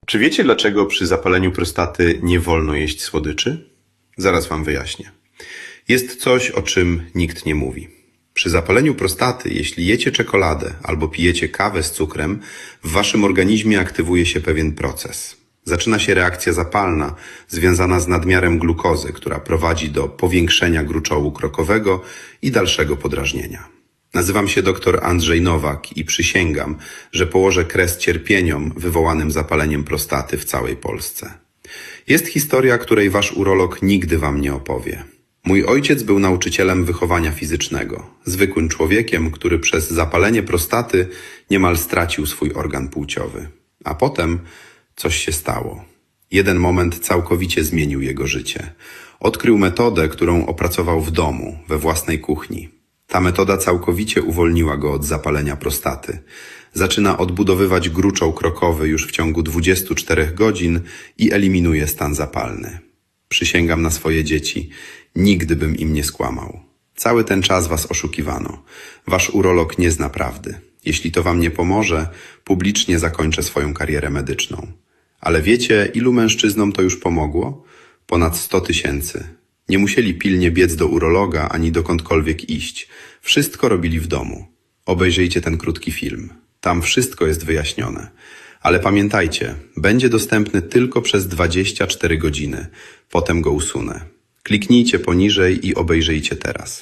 Czy wiecie, dlaczego przy zapaleniu prostaty nie wolno jeść słodyczy? Zaraz wam wyjaśnię. Jest coś, o czym nikt nie mówi. Przy zapaleniu prostaty, jeśli jecie czekoladę albo pijecie kawę z cukrem, w waszym organizmie aktywuje się pewien proces. Zaczyna się reakcja zapalna związana z nadmiarem glukozy, która prowadzi do powiększenia gruczołu krokowego i dalszego podrażnienia. Nazywam się dr Andrzej Nowak i przysięgam, że położę kres cierpieniom wywołanym zapaleniem prostaty w całej Polsce. Jest historia, której wasz urolog nigdy wam nie opowie. Mój ojciec był nauczycielem wychowania fizycznego, zwykłym człowiekiem, który przez zapalenie prostaty niemal stracił swój organ płciowy. A potem coś się stało. Jeden moment całkowicie zmienił jego życie. Odkrył metodę, którą opracował w domu, we własnej kuchni. Ta metoda całkowicie uwolniła go od zapalenia prostaty. Zaczyna odbudowywać gruczoł krokowy już w ciągu 24 godzin i eliminuje stan zapalny. Przysięgam na swoje dzieci, nigdy bym im nie skłamał. Cały ten czas was oszukiwano. Wasz urolog nie zna prawdy. Jeśli to wam nie pomoże, publicznie zakończę swoją karierę medyczną. Ale wiecie, ilu mężczyznom to już pomogło? Ponad 100 000. Nie musieli pilnie biec do urologa ani dokądkolwiek iść. Wszystko robili w domu. Obejrzyjcie ten krótki film. Tam wszystko jest wyjaśnione. Ale pamiętajcie, będzie dostępny tylko przez 24 godziny. Potem go usunę. Kliknijcie poniżej i obejrzyjcie teraz.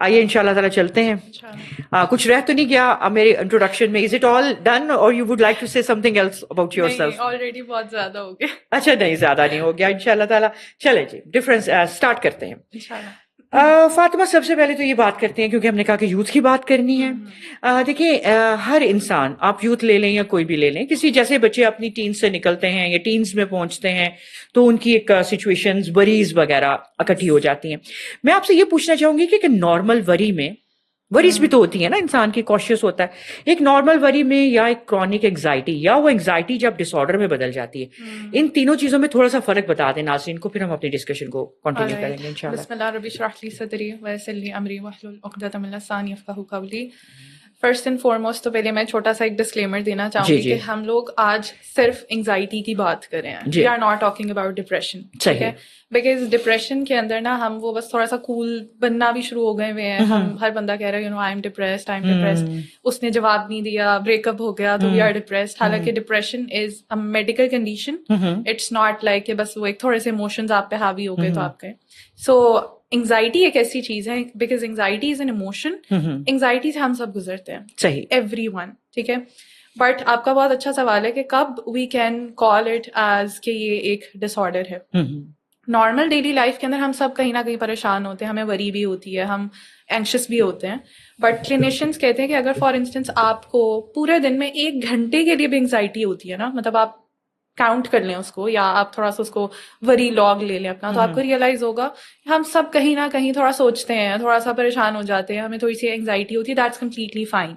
آئیے انشاءاللہ تعالیٰ چلتے ہیں. کچھ رہ تو نہیں گیا میرے انٹروڈکشن میں؟ Is it all done or you would like to say something else about yourself? Already بہت زیادہ ہو گیا. اچھا نہیں زیادہ نہیں ہو گیا انشاءاللہ تعالیٰ. چلے جی ڈفرینس اسٹارٹ کرتے ہیں. انشاءاللہ. فاطمہ سب سے پہلے تو یہ بات کرتے ہیں کیونکہ ہم نے کہا کہ یوتھ کی بات کرنی ہے. دیکھیں ہر انسان، آپ یوتھ لے لیں یا کوئی بھی لے لیں، کسی جیسے بچے اپنی ٹینز سے نکلتے ہیں یا ٹینز میں پہنچتے ہیں تو ان کی ایک سچویشنز وریز وغیرہ اکٹھی ہو جاتی ہیں. میں آپ سے یہ پوچھنا چاہوں گی کہ نارمل وری میں وریز بھی تو ہوتی ہے نا، انسان کی کوشش ہوتا ہے. ایک نارمل وری میں یا ایک کرونک انگزائٹی یا وہ انگزائٹی جب ڈس آرڈر میں بدل جاتی ہے، ان تینوں چیزوں میں تھوڑا سا فرق بتا دیں ناظرین کو، پھر ہم اپنی ڈسکشن کو کنٹینیو کریں گے انشاءاللہ. بسم اللہ رب اشرح لی صدری ویسر لی امری واحلل عقدۃ من لسانی یفقہوا قولی. فرسٹ اینڈ فارموسٹ تو پہلے میں چھوٹا سا ایک ڈسکلیمر دینا چاہوں گی کہ ہم لوگ آج صرف انگزائٹی کی بات کر رہے ہیں. We are not talking about depression. ٹھیک ہے، بیکاز ڈپریشن کے اندر نا ہم وہ بس تھوڑا سا کول بننا بھی شروع ہو گئے ہوئے ہیں. ہم ہر بندہ کہہ رہا ہے I am depressed, I am depressed. اس نے جواب نہیں دیا، بریک اپ ہو گیا تو وی آر ڈپریسڈ. حالانکہ depression is a medical condition. It's not like کہ بس وہ ایک تھوڑے سے ایموشنز آپ پہ حاوی ہو گئے تو آپ گئے. سو انگزائٹی ایک ایسی چیز ہے، because anxiety is an emotion. Anxiety سے ہم سب گزرتے ہیں، صحیح، ایوری ون. ٹھیک ہے، بٹ آپ کا بہت اچھا سوال ہے کہ کب we can call it as کہ یہ ایک ڈس آرڈر ہے. نارمل ڈیلی لائف کے اندر ہم سب کہیں نہ کہیں پریشان ہوتے ہیں، ہمیں وری بھی ہوتی ہے، ہم اینکشس بھی ہوتے ہیں. بٹ کلینیشینس کہتے ہیں کہ اگر فار انسٹنس آپ کو پورے دن میں 1 گھنٹے کے لیے بھی انگزائٹی ہوتی ہے نا، مطلب آپ کاؤنٹ کر لیں اس کو یا آپ تھوڑا سا اس کو وری لاگ لے لیں اپنا، تو آپ کو ریئلائز ہوگا ہم سب کہیں نہ کہیں تھوڑا سوچتے ہیں، تھوڑا سا پریشان ہو جاتے ہیں، ہمیں تھوڑی سی انگزائٹی ہوتی ہے. That's completely fine.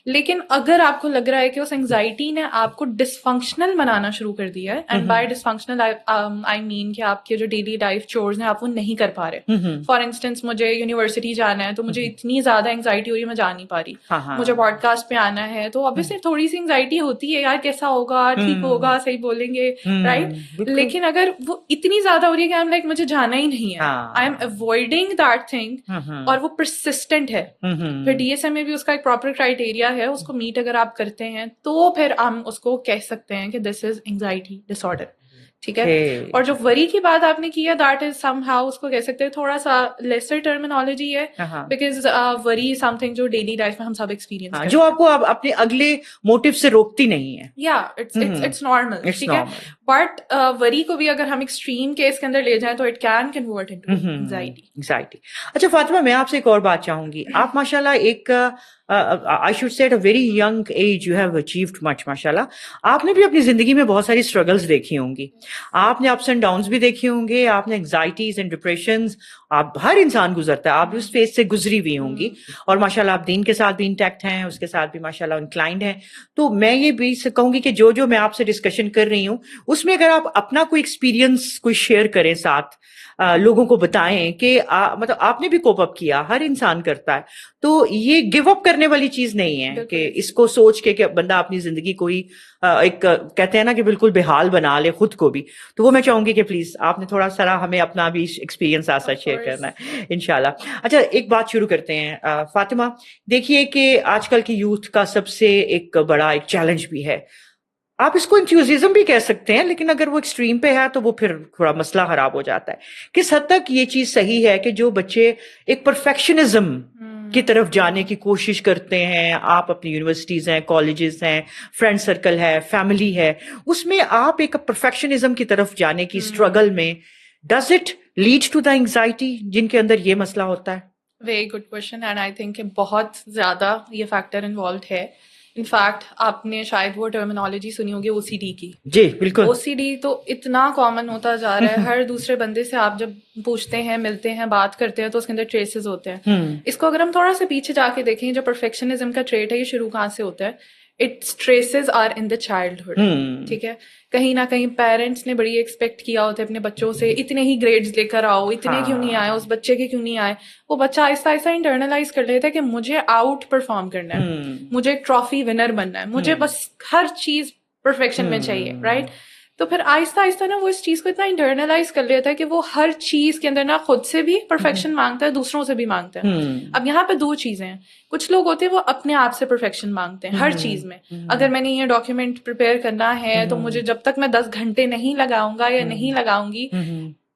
لیکن اگر آپ کو لگ رہا ہے کہ اس انگزائٹی نے آپ کو ڈس فنکشنل بنانا شروع کر دیا ہے، اینڈ بائی ڈس فنکشنل آئی مین کہ آپ کے جو ڈیلی لائف چورز ہیں آپ وہ نہیں کر پا رہے. فار انسٹنس مجھے یونیورسٹی جانا ہے تو مجھے اتنی زیادہ انگزائٹی ہو رہی ہے میں جا نہیں پا رہی. مجھے پوڈ کاسٹ پہ آنا ہے تو obviously تھوڑی سی انگزائٹی ہوتی ہے، یار کیسا ہوگا، ٹھیک ہوگا، صحیح بولیں گے، رائٹ. لیکن اگر وہ اتنی زیادہ ہو رہی ہے کہ I'm like مجھے جانا ہی نہیں ہے، I am avoiding that thing، اور وہ persistent ہے، پھر DSM میں بھی اس کا ایک پراپر کرائٹیریا ہے، اس کو میٹ اگر آپ کرتے ہیں تو پھر ہم اس کو کہہ سکتے ہیں کہ دس از انگزائٹی ڈس آرڈر. ٹھیک ہے. اور جو وری کی بات آپ نے کی ہے دیٹ از سم ہاؤ اس کو کہہ سکتے ہیں تھوڑا سا لیسر ٹرمینالوجی ہے، بیکاز وری سم تھنگ جو ڈیلی لائف میں ہم سب ایکسپیرینس کرتے ہیں، جو آپ کو اپنے اگلے موٹیو سے روکتی نہیں ہے. یا اٹس نارمل. ٹھیک ہے، بٹ وری کو بھی اگر ہم ایکسٹریم کیس کے اندر لے جائیں تو it can convert into anxiety. اچھا فاطمہ، میں آپ سے ایک اور بات چاہوں گی. آپ ماشاءاللہ ایک I should say at a very young age you have achieved much ماشاءاللہ. آپ نے بھی اپنی زندگی میں بہت ساری اسٹرگلز دیکھی ہوں گی، آپ نے اپس اینڈ ڈاؤنس بھی دیکھے ہوں گے، آپ نے انگزائٹیز اینڈ ڈپریشنز، آپ ہر انسان گزرتا ہے، آپ بھی اس فیز سے گزری ہوئی ہوں گی. اور ماشاءاللہ آپ دین کے ساتھ بھی انٹیکٹ ہیں، اس کے ساتھ بھی ماشاءاللہ انکلائنڈ ہیں. تو میں یہ بھی کہوں گی کہ جو میں آپ سے ڈسکشن کر رہی ہوں اس میں اگر آپ اپنا کوئی ایکسپیرینس کوئی شیئر کریں ساتھ، لوگوں کو بتائیں کہ مطلب آپ نے بھی کوپ اپ کیا، ہر انسان کرتا ہے، تو یہ گیو اپ کرنے والی چیز نہیں ہے کہ اس کو سوچ کے کہ بندہ اپنی زندگی کو ہی ایک کہتے ہیں نا کہ بالکل بحال بنا لے خود کو بھی. تو وہ میں چاہوں گی کہ پلیز آپ نے تھوڑا سا ہمیں اپنا بھی ایکسپیرینس آسا شیئر کرنا ہے انشاءاللہ. اچھا ایک بات شروع کرتے ہیں فاطمہ. دیکھیے کہ آج کل کی یوتھ کا سب سے ایک بڑا ایک چیلنج بھی ہے، آپ اس کو انتھیوزم بھی کہہ سکتے ہیں، لیکن اگر وہ ایکسٹریم پہ ہے تو وہ پھر تھوڑا مسئلہ خراب ہو جاتا ہے. کس حد تک یہ چیز صحیح ہے کہ جو بچے ایک پرفیکشنزم کی طرف جانے کی کوشش کرتے ہیں، آپ اپنی یونیورسٹیز ہیں، کالجز ہیں، فرینڈ سرکل ہے، فیملی ہے، اس میں آپ ایک پرفیکشنزم کی طرف جانے کی اسٹرگل میں does it lead to the anxiety جن کے اندر یہ مسئلہ ہوتا ہے؟ Very good question, and I think کہ بہت زیادہ یہ فیکٹر انوالوڈ ہے. انفیکٹ آپ نے شاید وہ ٹرمینالوجی سنی ہوگی او سی ڈی کی. جی بالکل. او سی ڈی تو اتنا کامن ہوتا جا رہا ہے، ہر دوسرے بندے سے آپ جب پوچھتے ہیں، ملتے ہیں، بات کرتے ہیں تو اس کے اندر ٹریسز ہوتے ہیں. اس کو اگر ہم تھوڑا سا پیچھے جا کے دیکھیں، جو پرفیکشنزم کا ٹریٹ ہے یہ شروع کہاں سے ہوتا ہے؟ Its traces are in the childhood. ٹھیک ہے، کہیں نہ کہیں پیرنٹس نے بڑی ایکسپیکٹ کیا ہوتا ہے اپنے بچوں سے، اتنے ہی گریڈز لے کر آؤ، اتنے کیوں نہیں آئے، اس بچے کے کیوں نہیں آئے. وہ بچہ آہستہ آہستہ انٹرنلائز کر لیتا ہے کہ مجھے آؤٹ پرفارم کرنا ہے، مجھے ٹرافی ونر بننا ہے، مجھے بس ہر چیز پرفیکشن میں چاہیے، رائٹ. تو پھر آہستہ آہستہ نا وہ اس چیز کو اتنا انٹرنلائز کر لیتا ہے کہ وہ ہر چیز کے اندر نا خود سے بھی پرفیکشن مانگتا ہے، دوسروں سے بھی مانگتا ہے. اب یہاں پہ 2 چیزیں ہیں. کچھ لوگ ہوتے ہیں وہ اپنے آپ سے پرفیکشن مانگتے ہیں ہر چیز میں. اگر میں نے یہ ڈاکیومنٹ پریپیئر کرنا ہے تو مجھے جب تک میں 10 گھنٹے نہیں لگاؤں گا یا نہیں لگاؤں گی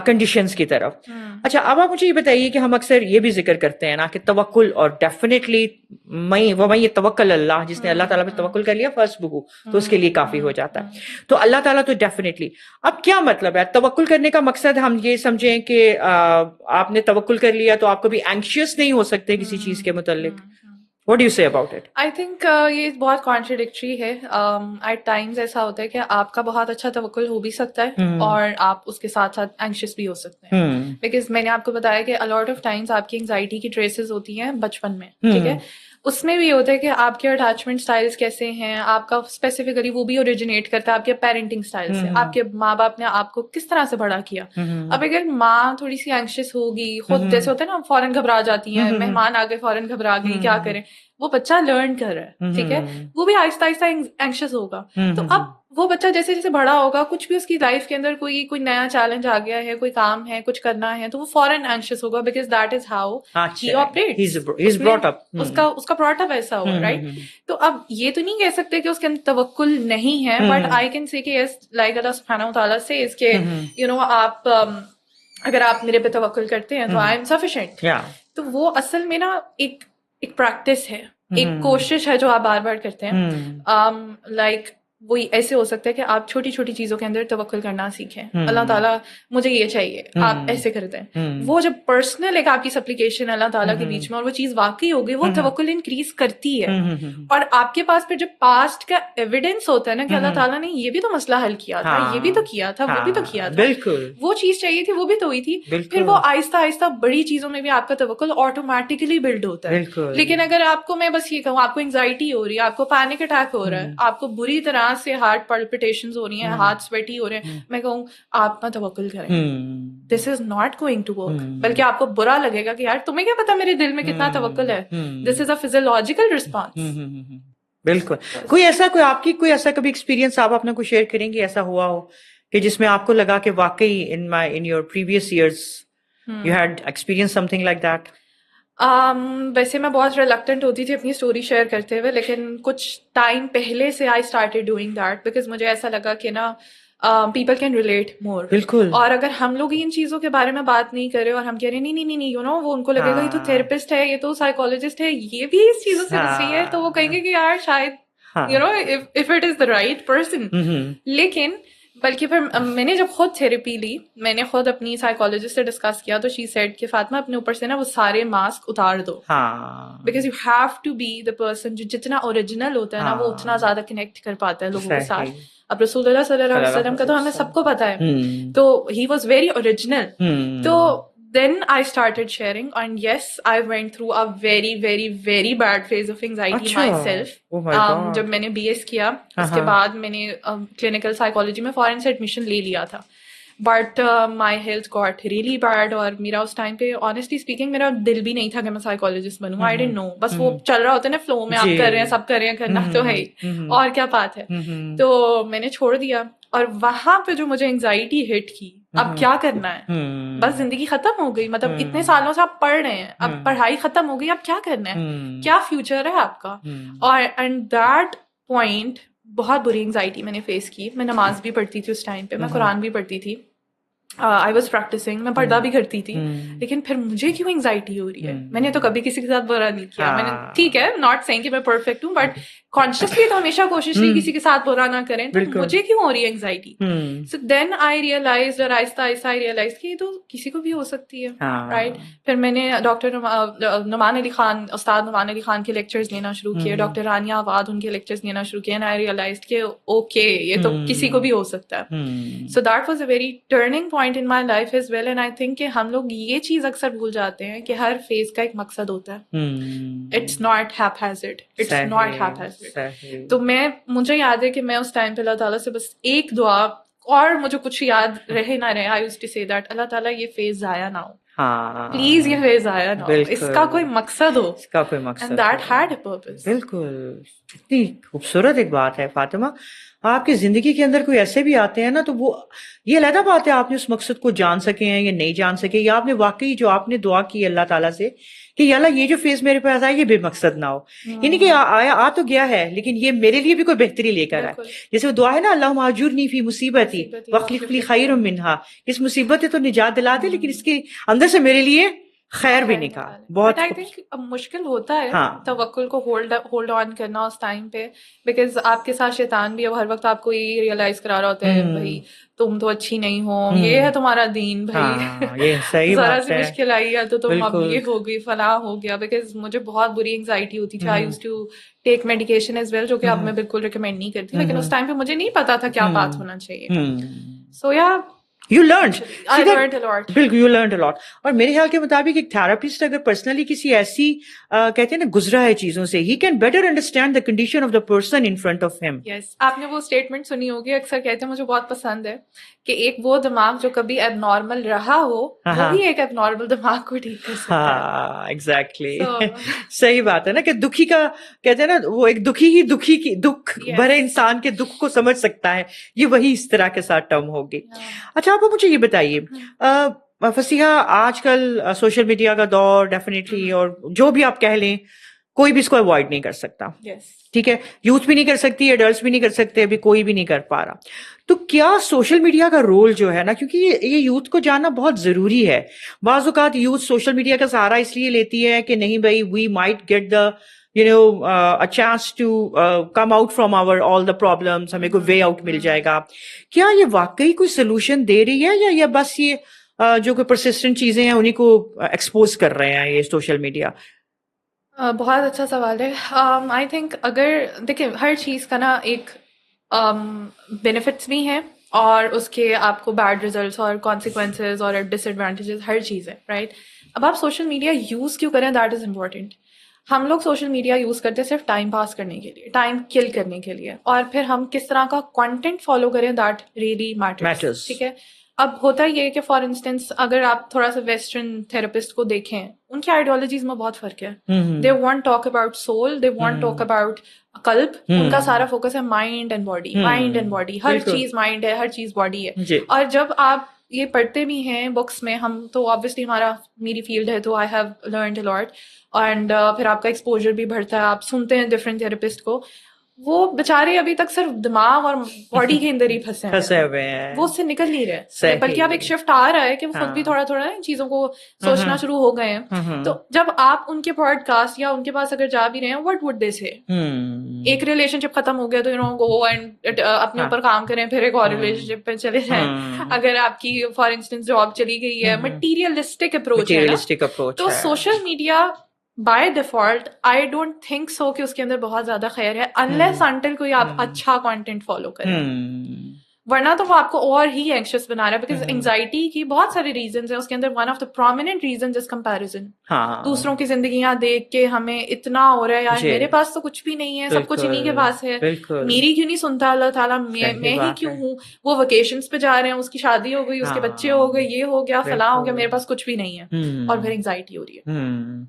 کنڈیشنز کی طرف. اچھا اب آپ مجھے یہ بتائیے کہ ہم اکثر یہ بھی ذکر کرتے ہیں نا کہ توکل، اور ڈیفینیٹلی میں یہ توکل اللہ، جس نے اللہ تعالیٰ پہ توکل کر لیا فَاسْبُغُوا، تو اس کے لیے کافی ہو جاتا ہے. تو اللہ تعالیٰ تو ڈیفینیٹلی. اب کیا مطلب ہے توکل کرنے کا مقصد؟ ہم یہ سمجھیں کہ آپ نے توکل کر لیا تو آپ کبھی اینکشیس نہیں ہو سکتے کسی چیز کے متعلق. What do you say about it? I think یہ بہت کانٹرڈکٹری ہے. ایٹ ٹائمز ایسا ہوتا ہے کہ آپ کا بہت اچھا توکل ہو بھی سکتا ہے اور آپ اس کے ساتھ ساتھ اینکشیس بھی ہو سکتے ہیں. بیکاز میں نے آپ کو بتایا کہ الاٹ آف ٹائمز آپ کی انگزائٹی کی ٹریسز ہوتی ہیں بچپن میں، ٹھیک ہے. اس میں بھی ہوتا ہے کہ آپ کے اٹیچمنٹ اسٹائلس کیسے ہیں، آپ کا اسپیسیفکلی وہ بھی اوریجنیٹ کرتا ہے آپ کے پیرنٹنگ اسٹائل سے. آپ کے ماں باپ نے آپ کو کس طرح سے بڑا کیا. اب اگر ماں تھوڑی سی اینکشیس ہوگی، خود جیسے ہوتا ہے نا فوراً گھبرا جاتی ہیں، مہمان آ گئے فوراً گھبرا گئی، کیا کریں. وہ بچہ لرن کر رہا ہے، ٹھیک ہے، وہ بھی آہستہ آہستہ اینکشیس ہوگا. تو اب وہ بچہ جیسے جیسے بڑا ہوگا، کچھ بھی اس کی لائف کے اندر کوئی نیا چیلنج آ گیا ہے، کوئی کام ہے، کچھ کرنا ہے، تو وہ فوراً اینکشیس ہوگا because that is how he operates. اس کا براٹ اپ ایسا ہوا، رائٹ. تو اب یہ تو نہیں کہہ سکتے کہ اس کے اندر توکل نہیں ہے، بٹ آئی کین سے کہ یس، لائک اللہ سبحانہ وتعالیٰ سے اس کے آپ اگر آپ میرے پہ توکل کرتے ہیں تو آئی ایم سفیشینٹ. تو وہ اصل میں نا ایک پریکٹس ہے، ایک کوشش ہے جو آپ بار بار کرتے ہیں. لائک وہ ایسے ہو سکتا ہے کہ آپ چھوٹی چھوٹی چیزوں کے اندر توکل کرنا سیکھیں. اللہ تعالیٰ مجھے یہ چاہیے، آپ ایسے کرتے ہیں. وہ جب پرسنل ایک آپ کی سپلیکیشن اللہ تعالیٰ کے بیچ میں اور وہ چیز واقعی ہوگی، وہ توکل انکریز کرتی ہے. اور آپ کے پاس پھر جب پاسٹ کا ایویڈینس ہوتا ہے نا کہ اللہ تعالیٰ نے یہ بھی تو مسئلہ حل کیا تھا، یہ بھی تو کیا تھا، وہ بھی تو کیا تھا، وہ چیز چاہیے تھی، وہ بھی تو ہوئی تھی. پھر وہ آہستہ آہستہ بڑی چیزوں میں بھی آپ کا توکل آٹومیٹکلی بلڈ ہوتا ہے. لیکن اگر آپ کو میں بس یہ کہوں، آپ کو انگزائٹی ہو رہی ہے، آپ کو پینک اٹیک ہو رہا ہے، آپ کو بری طرح سے ہارٹ پلپٹیشنز ہو رہی ہیں، ہاتھ سویٹی ہو رہے ہیں، میں کہوں آپ نہ توکل کریں، this is not going to work. بلکہ آپ کو برا لگے گا کہ یار تمہیں کیا پتا میرے دل میں کتنا توکل ہے. دس از اے فزیولوجیکل رسپانس. بالکل. کوئی آپ کی کوئی ایسا کبھی ایکسپیرینس آپ اپنا کوئی شیئر کریں گے ایسا ہوا ہو کہ جس میں آپ کو لگا کہ واقعی in your previous years you had experience some thing like that? ویسے میں بہت ریلکٹنٹ ہوتی تھی اپنی اسٹوری شیئر کرتے ہوئے، لیکن کچھ ٹائم پہلے سے I started doing that because مجھے ایسا لگا کہ نا پیپل کین ریلیٹ مور. بالکل. اور اگر ہم لوگ ان چیزوں کے بارے میں بات نہیں کر رہے اور ہم کہہ رہے نہیں یو نو، وہ ان کو لگے گا یہ تو تھراپسٹ ہے، یہ تو سائیکالوجسٹ ہے، یہ بھی اس چیزوں سے ہنسی ہے، تو وہ کہیں گے کہ یار شاید you know if it is the right person. لیکن بلکہ پھر میں نے جب خود تھراپی لی، میں نے خود اپنی سائیکالوجسٹ سے ڈسکس کیا تو شی سیڈ کہ فاطمہ اپنے اوپر سے نا وہ سارے ماسک اتار دو، because you have to be the person جو جتنا اوریجنل ہوتا ہے نا وہ اتنا زیادہ کنیکٹ کر پاتا ہے لوگوں کے ساتھ. اب رسول اللہ صلی اللہ علیہ وسلم کا تو ہمیں سب کو پتا ہے، تو ہی واز ویری اوریجنل. تو then I started sharing and yes, I went through a very very very bad phase of anxiety myself. جب میں نے BS کیا اس کے بعد میں نے clinical psychology میں فورن سے ایڈمیشن لے لیا تھا، but my health got really bad. اور میرا اس ٹائم پہ آنیسٹلی اسپیکنگ میرا دل بھی نہیں تھا کہ میں سائیکالوجسٹ بنوں. آئی ڈنٹ نو، بس وہ چل رہا ہوتا ہے نا فلو میں، آپ کر رہے ہیں، سب کر رہے ہیں، کرنا تو ہے ہی، اور کیا بات ہے. تو میں نے چھوڑ دیا. اور وہاں پہ جو مجھے انگزائٹی ہٹ کی، اب کیا کرنا ہے، بس زندگی ختم ہو گئی. مطلب اتنے سالوں سے آپ پڑھ رہے ہیں، اب پڑھائی ختم ہو گئی، اب کیا کرنا ہے، کیا فیوچر ہے آپ کا. اور اینڈ دیٹ پوائنٹ بہت بری انگزائٹی میں نے فیس کی. میں نماز بھی پڑھتی تھی اس ٹائم پہ، میں قرآن بھی پڑھتی تھی، آئی واز پریکٹسنگ، میں پردہ بھی کرتی تھی، لیکن پھر مجھے کیوں انگزائٹی ہو رہی ہے. میں نے تو کبھی کسی کے ساتھ برا نہیں کیا، میں نے ٹھیک ہے ناٹ سیئنگ کہ میں پرفیکٹ ہوں، بٹ کانشیسلی تو ہمیشہ کوشش کی کسی کے ساتھ برا نہ کریں. تو مجھے کیوں ہو رہی ہے انگزائٹی. سو دین آئی ریئلائز، اور آہستہ آہستہ آئی ریئلائز کہ یہ تو کسی کو بھی ہو سکتی ہے، رائٹ. پھر میں نے ڈاکٹر نعمان علی خان، استاد نعمان علی خان کے لیکچرز لینا شروع کیے، ڈاکٹر رانیہ آباد ان کے لیکچرز لینا شروع کیے، اینڈ آئی ریئلائزڈ کہ اوکے یہ تو کسی کو بھی ہو سکتا ہے. So that was a very turning point in my life as well. And I think کہ ہم لوگ یہ چیز اکثر بھول جاتے ہیں کہ ہر فیز کا ایک مقصد ہوتا ہے. It's not haphazard, it's not haphazard. تو مجھے یاد ہے کہ میں اس ٹائم پہ اللہ تعالیٰ سے بس ایک دعا، اور مجھے کچھ یاد رہے نہ رہے، آئی یوزڈ ٹو سے دیٹ اللہ تعالیٰ یہ فیز ضائع نہ ہو، پلیز یہ فیز ضائع نہ ہو، اس کا کوئی مقصد ہو، اس کا کوئی مقصد. And that had a purpose. بالکل. اتنی خوبصورت ایک بات ہے فاطمہ. آپ کی زندگی کے اندر کوئی ایسے بھی آتے ہیں نا، تو وہ یہ علیحدہ بات ہے آپ نے اس مقصد کو جان سکے ہیں یا نہیں جان سکے، یا آپ نے واقعی جو آپ نے دعا کی اللہ تعالیٰ سے کہ یا اللہ یہ جو فیز میرے پاس آئے یہ بے مقصد نہ ہو، یعنی کہ آ تو گیا ہے لیکن یہ میرے لیے بھی کوئی بہتری لے کر آئے. جیسے وہ دعا ہے نا، اللہم اجرنی فی مصیبتی واخلف لی خیر منہا، اس مصیبت سے تو نجات دلا دے لیکن اس کے اندر سے میرے لیے خیر بھی نکال. بہت آئی تھنک مشکل ہوتا ہے توکل کو ہولڈ آن کرنا اس ٹائم پہ، بیکاز آپ کے ساتھ شیطان بھی اب ہر وقت آپ کو یہ ریئلائز کرا رہا ہوتا ہے بھائی تم تو اچھی نہیں ہو، یہ ہے تمہارا دین بھائی، ذرا سی مشکل آئی ہے تو تم اب یہ ہو گئی فلاں ہو گیا. بیکاز مجھے بہت بری اینگزائٹی ہوتی تھی، I used to take medication as well, جو کہ اب میں بالکل ریکمینڈ نہیں کرتی، لیکن اس ٹائم پہ مجھے نہیں پتا تھا کیا پاتھ ہونا چاہیے. سو یا You learned. I learned a lot. بالکل you learned a lot. اور میرے خیال کے مطابق ایک تھراپسٹ اگر پرسنلی کسی ایسی کہتے ہیں نا گزرا ہے چیزوں سے، he can better understand the condition of the person in front of him. Yes. آپ نے وہ اسٹیٹمنٹ سنی ہوگی، اکثر کہتے ہیں مجھے بہت پسند ہے کہ ایک وہ دماغ جو کبھی اب نارمل رہا ہو وہی ایک اب نارمل دماغ کو ٹھیک کر سکتا ہے. ہاں ایگزیکٹلی صحیح بات ہے نا کہ دکھی کا کہتے ہیں نا وہ ایک دکھی کی دکھ بھرے انسان کے دکھ کو سمجھ سکتا ہے، یہ وہی اس طرح کے ساتھ ٹرم ہوگی. اچھا آپ مجھے یہ بتائیے فصیحہ، آج کل سوشل میڈیا کا دور ڈیفینیٹلی، اور جو بھی آپ کہہ لیں کوئی بھی اس کو اوائڈ نہیں کر سکتا، ٹھیک ہے، یوتھ بھی نہیں کر سکتی، ایڈلٹس بھی نہیں کر سکتے، ابھی کوئی بھی نہیں کر پا رہا. تو کیا سوشل میڈیا کا رول جو ہے نا، کیونکہ یہ یوتھ کو جاننا بہت ضروری ہے. بعض اوقات یوتھ سوشل میڈیا کا سہارا اس لیے لیتی ہے کہ نہیں بھائی we might get the a chance to come out from all the problems، ہمیں کوئی وے آؤٹ مل جائے گا. کیا یہ واقعی کوئی سولوشن دے رہی ہے یا بس یہ جو کوئی پرسسٹنٹ چیزیں ہیں انہیں کو ایکسپوز کر رہے ہیں یہ سوشل میڈیا؟ بہت اچھا سوال ہے. آئی تھنک اگر دیکھیں ہر چیز کا نا ایک بینیفٹس بھی ہیں اور اس کے آپ کو بیڈ ریزلٹس اور کانسیکوینسز اور ڈس ایڈوانٹیجز ہر چیز ہے، رائٹ. اب آپ سوشل میڈیا یوز کیوں کریں، دیٹ از امپورٹنٹ. ہم لوگ سوشل میڈیا یوز کرتے ہیں صرف ٹائم پاس کرنے کے لیے، ٹائم کل کرنے کے لیے، اور پھر ہم کس طرح کا کانٹینٹ فالو کریں دیٹ ریئلی میٹرز. ٹھیک ہے. اب ہوتا یہ ہے کہ فار انسٹنس اگر آپ تھوڑا سا ویسٹرن تھراپسٹ کو دیکھیں، ان کی آئیڈیالوجیز میں بہت فرق ہے. They want talk about soul, they want talk about قلب. ان کا سارا فوکس ہے mind and body, mind and body, ہر چیز مائنڈ ہے، ہر چیز باڈی ہے. اور جب آپ یہ پڑھتے بھی ہیں بکس میں، ہم تو آبویسلی میری فیلڈ ہے تو I have learned a lot, and پھر آپ کا ایکسپوجر بھی بڑھتا ہے، آپ سنتے ہیں ڈفرینٹ تھراپسٹ کو. وہ بےچارے ابھی تک صرف دماغ اور باڈی کے اندر ہی پھنسے ہوئے ہیں، وہ اس سے نکل نہیں رہے، بلکہ اب ایک شفٹ آ رہا ہے کہ وہ خود بھی تھوڑا تھوڑا ان چیزوں کو سوچنا شروع ہو گئے ہیں. تو جب آپ ان کے پوڈ کاسٹ یا ان کے پاس اگر جا بھی رہے ہیں، وٹ وڈ دے سے، ایک ریلیشن شپ ختم ہو گیا تو گو اینڈ اپنے اوپر کام کریں، پھر ایک اور ریلیشن شپ پہ چلے جائیں. اگر آپ کی فار انسٹنس جاب چلی گئی ہے، مٹیریلسٹک اپروچ ہے. تو social media by default I don't think so کہ اس کے اندر بہت زیادہ خیر ہے، انلیس انٹل کوئی آپ اچھا کانٹینٹ فالو کریں، ورنہ تو وہ آپ کو اور ہی اینکشس بنا رہا ہے. بیکاز انگزائٹی کی بہت سارے ریزنز ہیں، اس کے اندر one of the prominent reasons is comparison. دوسروں کی زندگیاں دیکھ کے ہمیں اتنا ہو رہا ہے یار میرے پاس تو کچھ بھی نہیں ہے، سب کچھ انہیں کے پاس ہے، میری کیوں نہیں سنتا اللہ تعالیٰ، میں ہی کیوں ہوں. وہ ویکیشنز پہ جا رہے ہیں، اس کی شادی ہو گئی، اس کے بچے ہو گئے، یہ ہو گیا، فلاں ہو گیا، میرے پاس کچھ بھی نہیں ہے، اور پھر انگزائٹی ہو رہی ہے.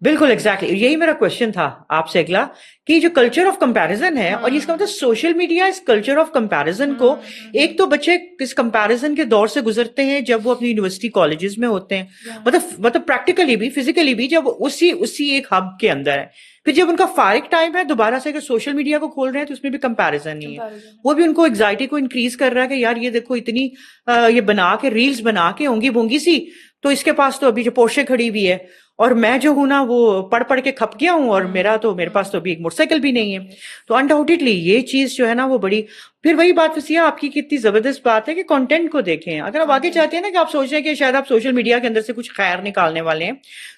بالکل ایگزیکٹلی یہی میرا کوشچن تھا آپ سے اگلا، کہ جو کلچر آف کمپیریزن ہے، اور اس کا مطلب سوشل میڈیا اس کلچر آف کمپیریزن کو، ایک تو بچے اس کمپیریزن کے دور سے گزرتے ہیں جب وہ اپنی یونیورسٹی کالجز میں ہوتے ہیں، مطلب پریکٹیکلی بھی فزیکلی بھی، جب اسی ایک ہب کے اندر ہے. پھر جب ان کا فارغ ٹائم ہے دوبارہ سے اگر سوشل میڈیا کو کھول رہے ہیں تو اس میں بھی کمپیریزن نہیں ہے، وہ بھی ان کو ایگزائٹی کو انکریز کر رہا ہے کہ یار یہ دیکھو اتنی یہ بنا کے ریلز بنا کے اونگی بونگی سی، تو اس کے پاس تو ابھی جو پورشے کھڑی ہوئی ہے، اور میں جو ہوں نا وہ پڑھ کے کھپ گیا ہوں، اور میرے پاس تو ابھی ایک موٹر سائیکل بھی نہیں ہے. تو انڈاؤٹیڈلی یہ چیز جو ہے نا وہ بڑی، پھر وہی بات فصیحہ آپ کی کتنی زبردست بات ہے کہ کنٹینٹ کو دیکھیں. اگر آپ آگے چاہتے ہیں نا کہ آپ سوچ رہے ہیں کہ شاید آپ سوشل میڈیا کے اندر سے کچھ خیر نکالنے والے ہیں،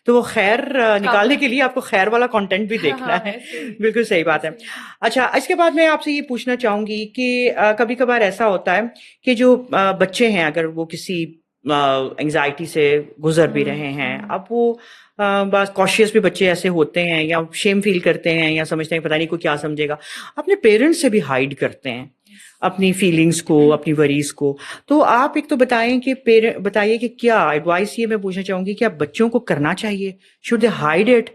تو وہ خیر نکالنے کے لیے آپ کو خیر والا کنٹینٹ بھی دیکھنا ہے. بالکل صحیح بات ہے. اچھا اس کے بعد میں آپ سے یہ پوچھنا چاہوں گی کہ کبھی کبھار ایسا ہوتا ہے کہ جو بچے ہیں اگر وہ کسی انگزائٹی سے گزر بھی رہے ہیں، اب وہ بعض کاشیس بھی بچے ایسے ہوتے ہیں، یا شیم فیل کرتے ہیں، یا سمجھتے ہیں پتہ نہیں کوئی کیا سمجھے گا، اپنے پیرنٹس سے بھی ہائیڈ کرتے ہیں اپنی فیلنگس کو، اپنی وریز کو. تو آپ ایک تو بتائیے کہ کیا ایڈوائس یہ میں پوچھنا چاہوں گی کہ آپ بچوں کو کرنا چاہیے، should they hide it,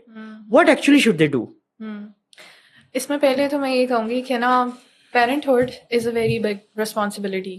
what actually should they do? اس میں پہلے تو میں یہ کہوں گی کہ نا Parenthood is a very big responsibility.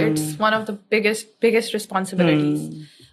it's one of the biggest responsibilities.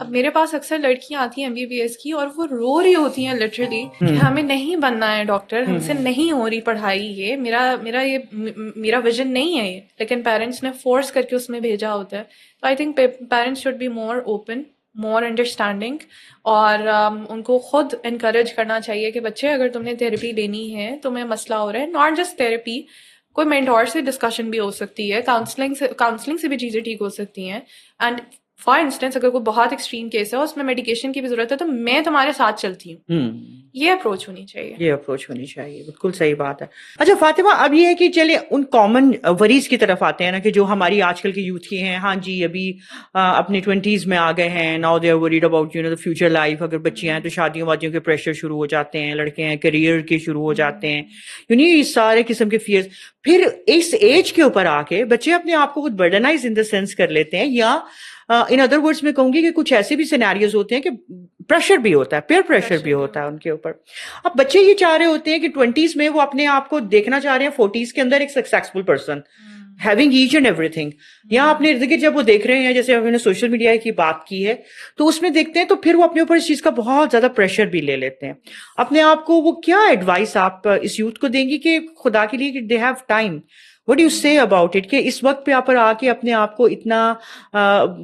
اب میرے پاس اکثر لڑکیاں آتی ہیں MBBS کی اور وہ رو رہی ہوتی ہیں لٹرلی کہ ہمیں نہیں بننا ہے ڈاکٹر, ہم سے نہیں ہو رہی پڑھائی, یہ میرا ویژن نہیں ہے یہ, لیکن پیرنٹس نے فورس کر کے اس میں بھیجا ہوتا ہے. تو I think parents should be more open, more understanding, اور ان کو خود انکریج کرنا چاہیے کہ بچے اگر تم نے تھیراپی لینی ہے, تمہیں مسئلہ ہو رہا ہے, ناٹ جسٹ تھیراپی, کوئی مینٹور سے ڈسکشن بھی ہو سکتی ہے, کاؤنسلنگ سے بھی چیزیں ٹھیک ہو سکتی ہیں. اینڈ فار انسٹنس اگر کوئی بہت ایکسٹریم کیس ہے, اس میں میڈیکیشن کی بھی ضرورت ہے, تو میں تمہارے ساتھ چلتی ہوں. یہ اپروچ ہونی چاہیے. بالکل صحیح بات ہے. اچھا فاطمہ, اب یہ ہے کہ چلے ان کامن وریز کی طرف آتے ہیں نا, کہ جو ہماری آج کل کی یوتھ کی ہیں, ہاں جی ابھی اپنی 20s میں آ گئے ہیں, now they are worried about the future life. اگر بچیاں ہیں تو شادیوں وادیوں کے پریشر شروع ہو جاتے ہیں, لڑکے ہیں کیریئر کے شروع ہو جاتے ہیں, یہ سارے قسم کے فیئرز. پھر اس ایج کے اوپر آ کے بچے اپنے آپ کو خود برڈنائز ان دا سینس کر لیتے ہیں, یا ان ادر ورڈز میں کہوں گی کہ کچھ ایسے بھی سینیریوز ہوتے ہیں کہ پریشر بھی ہوتا ہے, پیئر پریشر بھی ہوتا ہے ان کے اوپر. اب بچے یہ چاہ رہے ہوتے ہیں کہ 20s میں وہ اپنے آپ کو دیکھنا چاہ رہے ہیں 40s کے اندر ایک successful person, having each and every thing. یا اپنے ارد گرد جب وہ دیکھ رہے ہیں, جیسے ہم نے سوشل میڈیا کی بات کی ہے, تو اس میں دیکھتے ہیں تو پھر وہ اپنے اوپر اس چیز کا بہت زیادہ پریشر بھی لے لیتے ہیں اپنے آپ کو. وہ کیا ایڈوائس آپ اس یوتھ کو دیں گی کہ خدا کے لیے they have time, what you سے اباؤٹ اٹ, کہ اس وقت پہ آپ آ کے اپنے آپ کو اتنا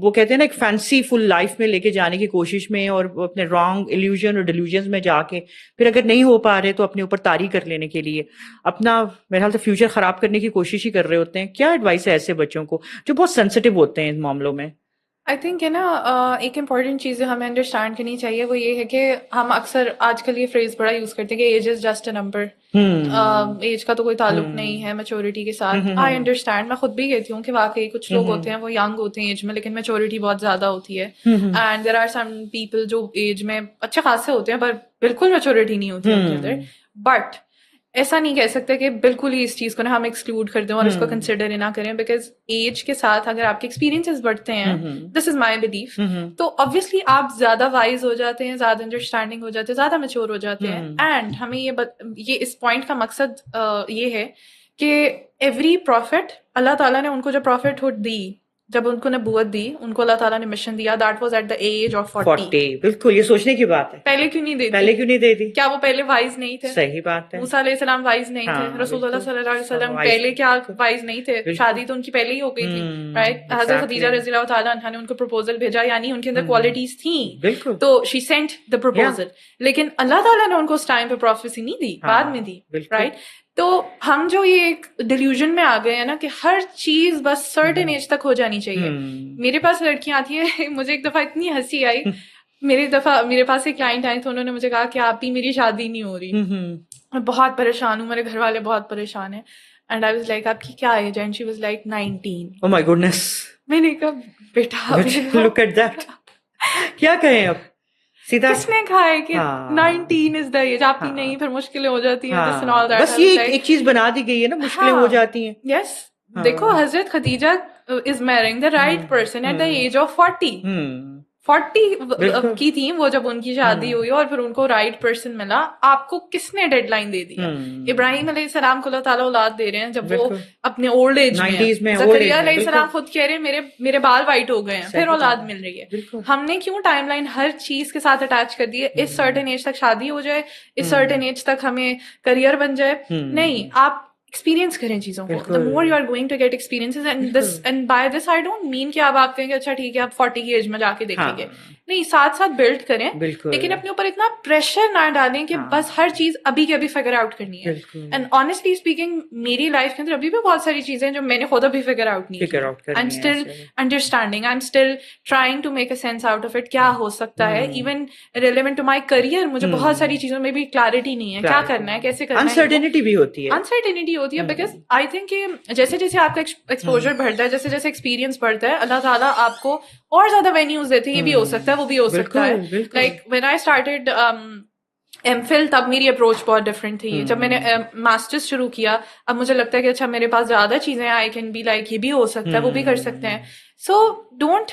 وہ کہتے ہیں نا ایک فینسی فل لائف میں لے کے جانے کی کوشش میں, اور اپنے رانگ ایلیوژن اور ڈیلیوژنز میں جا کے پھر اگر نہیں ہو پا رہے تو اپنے اوپر طاری کر لینے کے لیے اپنا میرے خیال سے فیوچر خراب کرنے کی کوشش ہی کر رہے ہوتے ہیں. کیا ایڈوائس ہے ایسے بچوں کو جو بہت سینسٹیو ہوتے ہیں ان معاملوں میں؟ آئی تھنک ہے نا, ایک امپورٹنٹ چیز ہمیں انڈرسٹینڈ کرنی چاہیے, وہ یہ ہے کہ ہم اکثر آج کل یہ فریز بڑا یوز کرتے ہیں کہ age is just a number, age کا تو کوئی تعلق نہیں ہے میچورٹی کے ساتھ. آئی انڈرسٹینڈ, میں خود بھی کہتی ہوں کہ واقعی کچھ لوگ ہوتے ہیں وہ ینگ ہوتے ہیں ایج میں, لیکن میچورٹی بہت زیادہ ہوتی ہے. And there are some people جو ایج میں اچھے خاصے ہوتے ہیں پر بالکل میچورٹی نہیں ہوتی ان کے اندر. بٹ ایسا نہیں کہہ سکتے کہ بالکل ہی اس چیز کو نا ہم ایکسکلوڈ کر دیں اور اس کو کنسیڈر نہ کریں, بیکاز ایج کے ساتھ اگر آپ کے ایکسپیرینسز بڑھتے ہیں, دس از مائی بلیف, تو obviously آپ زیادہ وائز ہو جاتے ہیں, زیادہ انڈرسٹینڈنگ ہو جاتے ہیں, زیادہ میچور ہو جاتے ہیں. اینڈ ہمیں یہ اس پوائنٹ کا مقصد یہ ہے کہ ایوری پروفٹ, اللہ تعالیٰ نے ان کو جو پروفٹ ہوڈ دی, جب ان کو نبوت دی, ان کو اللہ تعالیٰ نے مشن دیا, that was at the age of 40. بالکل, یہ سوچنے کی بات ہے. پہلے کیوں نہیں دے دی؟ کیا وہ پہلے وائز نہیں تھے؟ صحیح بات ہے. موسیٰ علیہ السلام وائز نہیں تھے, رسول اللہ صلی اللہ علیہ وسلم پہلے کیا وائز نہیں تھے؟ شادی تو ان کی پہلے ہی ہو گئی تھی, رائٹ؟ حضرت خدیجہ رضی اللہ تعالیٰ عنہا نے ان کو پروپوزل بھیجا, یعنی ان کے اندر کوالٹیز تھیں, تو شی سینٹ دا پروپوزل. لیکن اللہ تعالیٰ نے ان کو اس ٹائم پہ پروفیسی نہیں دی, بعد میں دی, رائٹ؟ تو ہم جو یہ ایک ڈیلیوژن میں آ گئے ہیں نا کہ ہر چیز بس سرٹن ایج تک ہو جانی چاہیے. میرے پاس لڑکیاں آتی ہیں, مجھے ایک دفعہ اتنی ہنسی آئی, میرے پاس ایک کلائنٹ آئی تو انہوں نے مجھے کہا کہ آپ ہی میری شادی نہیں ہو رہی, میں بہت پریشان ہوں, میرے گھر والے بہت پریشان ہیں. اینڈ آئی واز لائک آپ کی کیا ایج ہے؟ And she was like 19. Oh my goodness. میں نے کہا بیٹا look at that. کیا کہیں اب کس نے کہا ہے کہ 19 از دا ایج؟ آپ کی نہیں, پھر مشکلیں ہو جاتی ہیں. بس یہ ایک چیز بنا دی گئی ہے نا, مشکلیں ہو جاتی ہیں. یس, دیکھو حضرت Khadija is marrying the right person at the age of 40 کی تھی وہ جب ان کی شادی ہوئی, اور پھر ان کو رائٹ پرسن ملا. آپ کو کس نے ڈیڈ لائن دے دیا؟ ابراہیم علیہ السلام کو اللہ تعالیٰ اولاد دے رہے ہیں جب وہ اپنے اولڈ ایج میں. زکریا علیہ السلام خود کہہ رہے ہیں میرے بال وائٹ ہو گئے ہیں, پھر اولاد مل رہی ہے. ہم نے کیوں ٹائم لائن ہر چیز کے ساتھ اٹیچ کر دی ہے؟ اس سرٹن ایج تک شادی ہو جائے, اس سرٹن ایج تک ہمیں کریئر بن جائے. نہیں, آپ ایکسپیرینس کریں چیزوں کو. the more you are going to get experiences, and by this I don't mean کہ آپ کہیں گے اچھا ٹھیک ہے آپ 40 کی ایج میں جا کے دیکھیں گے, نہیں, ساتھ ساتھ بلڈ کریں, لیکن اپنے اوپر اتنا پریشر نہ ڈالیں کہ بس ہر چیز ابھی کے ابھی فگر آؤٹ کرنی ہے. اینڈ آنیسٹلی اسپیکنگ میری لائف کے اندر ابھی بھی بہت ساری چیزیں جو میں نے خود ابھی فگر آؤٹ نہیں کی. I am still understanding, I am still trying to make a sense out of it. کیا ہو سکتا ہے even relevant to my career, مجھے بہت ساری چیزوں میں بھی کلیئرٹی نہیں ہے, کیا کرنا ہے, کیسے کرنا ہے. انسرٹینٹی بھی ہوتی ہے بیکاز آئی تھنک کہ جیسے جیسے آپ کا ایکسپوجر بڑھتا ہے, جیسے جیسے ایکسپیرینس بڑھتا ہے, اللہ تعالیٰ آپ کو اور زیادہ وینیوز دیتے ہیں. یہ بھی ہو سکتا ہے, وہ بھی ہو سکتا ہے. Like when I started M.Phil, تب میری اپروچ بہت ڈفرینٹ تھی. جب میں نے ماسٹرز شروع کیا, اب مجھے لگتا ہے کہ اچھا میرے پاس زیادہ چیزیں, آئی کین بی لائک یہ بھی ہو سکتا ہے, وہ بھی کر سکتے ہیں. سو ڈونٹ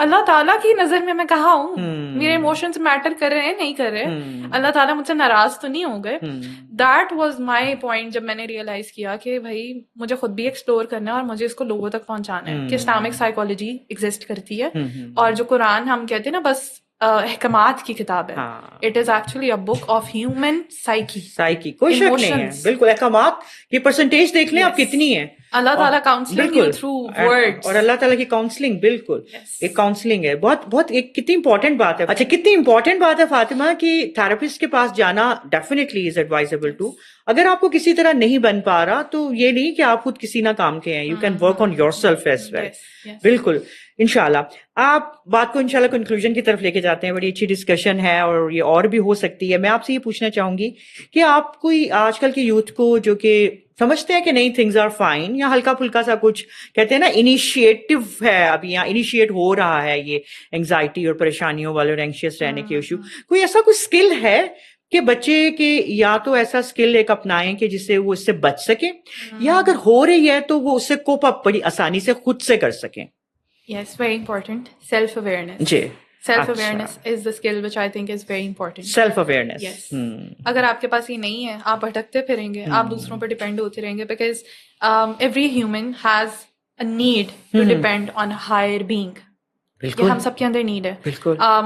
اللہ تعالیٰ کی نظر میں کہاں ہوں, میرے ایموشنز میٹر کر رہے ہیں نہیں کر رہے, اللہ تعالیٰ مجھ سے ناراض تو نہیں ہو گئے. دیٹ واز مائی پوائنٹ جب میں نے ریئلائز کیا کہ بھائی مجھے خود بھی ایکسپلور کرنا ہے اور مجھے اس کو لوگوں تک پہنچانا ہے کہ اسلامک سائیکالوجی ایگزسٹ کرتی ہے, اور جو قرآن ہم کہتے ہیں نا بس احکامات کی کتاب ہے, it is actually a book of human psyche. کوئی شک نہیں ہے, بالکل. احکامات کی پرسنٹیج دیکھ لیں آپ کتنی ہے. اللہ تعالیٰ کاؤنسلنگ یو تھرو ورڈز, اور اللہ تعالیٰ کی کاؤنسلنگ بالکل ایک کاؤنسلنگ ہے. بہت بہت ایک کتنی امپورٹنٹ بات ہے. اچھا, کتنی امپورٹنٹ بات ہے فاطمہ کہ تھراپسٹ کے پاس جانا ڈیفینیٹلی از ایڈوائزبل ٹو. اگر آپ کو کسی طرح نہیں بن پا رہا تو یہ نہیں کہ آپ خود کسی نہ کام کے ہیں, you can work on your self as well. بالکل, انشاءاللہ. آپ بات کو انشاءاللہ کنکلوژن کی طرف لے کے جاتے ہیں. بڑی اچھی ڈسکشن ہے اور یہ اور بھی ہو سکتی ہے. میں آپ سے یہ پوچھنا چاہوں گی کہ آپ کوئی آج کل کے یوتھ کو جو کہ سمجھتے ہیں کہ نہیں تھنگز آر فائن, یا ہلکا پھلکا سا کچھ کہتے ہیں نا انیشیٹو ہے ابھی, یا انیشیٹ ہو رہا ہے یہ انگزائٹی اور پریشانیوں والے اور اینکشیس رہنے کے ایشو, کوئی ایسا کوئی اسکل ہے کہ بچے کے یا تو ایسا اسکل ایک اپنائیں کہ جس سے وہ اس سے بچ سکیں, یا اگر ہو رہی ہے تو وہ اس سے کوپ اپ بڑی آسانی سے خود سے کر سکیں؟ Yes, very important. Self-awareness. G, Self-awareness is the skill which I think is very important. Self-awareness. Yes. اگر آپ کے پاس یہ نہیں ہے, آپ بھٹکتے پھریں گے, آپ دوسروں پر ڈیپینڈ ہوتے رہیں گے, because every human has a need to depend on a higher being. یہ ہم سب کے اندر نیڈ ہے.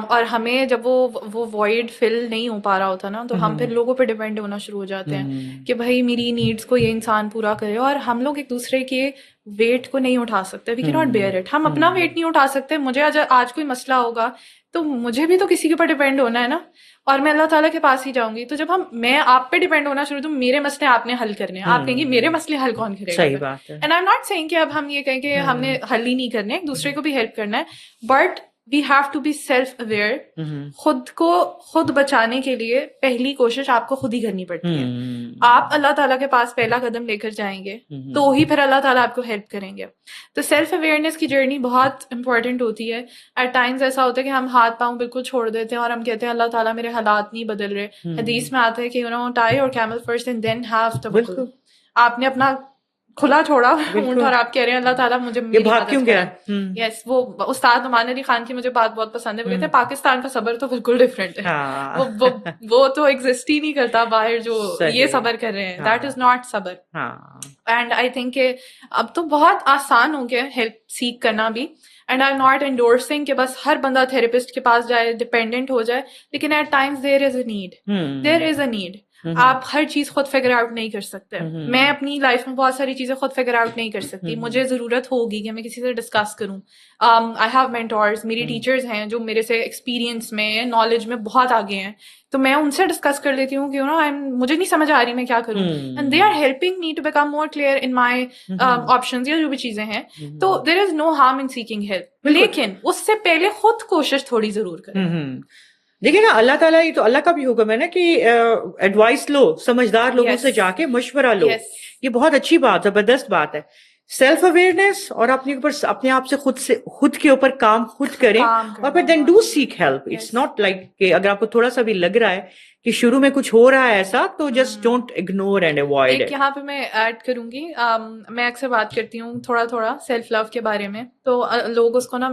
اور ہمیں جب وہ وائڈ فل نہیں ہو پا رہا ہوتا نا, تو ہم پھر لوگوں پہ ڈیپینڈ ہونا شروع ہو جاتے ہیں کہ بھائی میری نیڈس کو یہ انسان پورا کرے, اور ہم لوگ ایک دوسرے کے ویٹ کو نہیں اٹھا سکتے. We can not bear it. ہم اپنا ویٹ نہیں اٹھا سکتے. مجھے آج کوئی مسئلہ ہوگا تو مجھے بھی تو کسی کے اوپر ڈیپینڈ ہونا ہے نا, اور میں اللہ تعالیٰ کے پاس ہی جاؤں گی. تو جب میں آپ پہ ڈیپینڈ ہونا شروع, تو میرے مسئلے آپ نے حل کرنے ہیں. آپ کہیں گے میرے مسئلے حل کون کرے گا؟ صحیح بات ہے. And I am not saying کہ اب ہم یہ کہیں کہ ہم نے حل ہی نہیں کرنے, ایک دوسرے کو بھی ہیلپ کرنا ہے, but we have to be self aware. خود کو خود بچانے کے لیے پہلی کوشش آپ کو خود ہی کرنی پڑتی ہے. آپ اللہ تعالیٰ کے پاس پہلا قدم لے کر جائیں گے تو ہی پھر اللہ تعالیٰ آپ کو ہیلپ کریں گے. تو سیلف اویئرنیس کی جرنی بہت امپورٹنٹ ہوتی ہے. ایٹ ٹائمز ایسا ہوتا ہے کہ ہم ہاتھ پاؤں بالکل چھوڑ دیتے ہیں اور ہم کہتے ہیں اللہ تعالیٰ میرے حالات نہیں بدل رہے. حدیث میں آتا ہے کہ ٹائی اور camel first and then have توکل. آپ نے اپنا کھلا چھوڑا اونٹ اور آپ کہہ رہے ہیں اللہ تعالیٰ مجھے کیوں گیا. یس, وہ استاد نعمان علی خان کی مجھے بات بہت پسند ہے. وہ کہتے ہیں پاکستان کا صبر تو بالکل ڈفرینٹ ہے, وہ تو ایگزسٹ ہی نہیں کرتا باہر جو یہ صبر کر رہے ہیں. دیٹ از ناٹ صبر. اینڈ آئی تھنک کہ اب تو بہت آسان ہو گیا ہیلپ سیک کرنا بھی. And I am not endorsing کہ بس ہر بندہ تھراپسٹ کے پاس جائے, ڈپینڈنٹ ہو جائے, لیکن at times there is a need. آپ ہر چیز خود فگر آؤٹ نہیں کر سکتے. میں اپنی لائف میں بہت ساری چیزیں خود فگر آؤٹ نہیں کر سکتی. مجھے ضرورت ہوگی کہ میں کسی سے ڈسکس کروں. آئی ہیو مینٹورز, میری ٹیچرز ہیں جو میرے سے ایکسپیرینس میں, نالج میں بہت آگے ہیں, تو میں ان سے ڈسکس کر لیتی ہوں کہ مجھے نہیں سمجھ آ رہی میں کیا کروں, and they are helping me to become more clear in my options یا جو بھی چیزیں ہیں. تو there is no harm in seeking help, لیکن اس سے پہلے خود کوشش تھوڑی ضرور کریں. دیکھیں نا, اللہ تعالیٰ یہ تو اللہ کا بھی حکم ہے نا کہ ایڈوائس لو, سمجھدار لوگوں سے جا کے مشورہ لو. یہ بہت اچھی بات, زبردست بات ہے. سیلف اویئرنیس اور اپنے آپ سے خود کے اوپر کام خود کریں, اور پھر then do seek help. It's not like کہ اگر آپ کو تھوڑا سا بھی لگ رہا ہے کہ شروع میں کچھ ہو رہا ہے ایسا, تو just don't ignore and avoid it. یہاں پہ میں ایڈ کروں گی, میں اکثر بات کرتی ہوں تھوڑا سیلف لو کے بارے میں, تو لوگ اس کو نا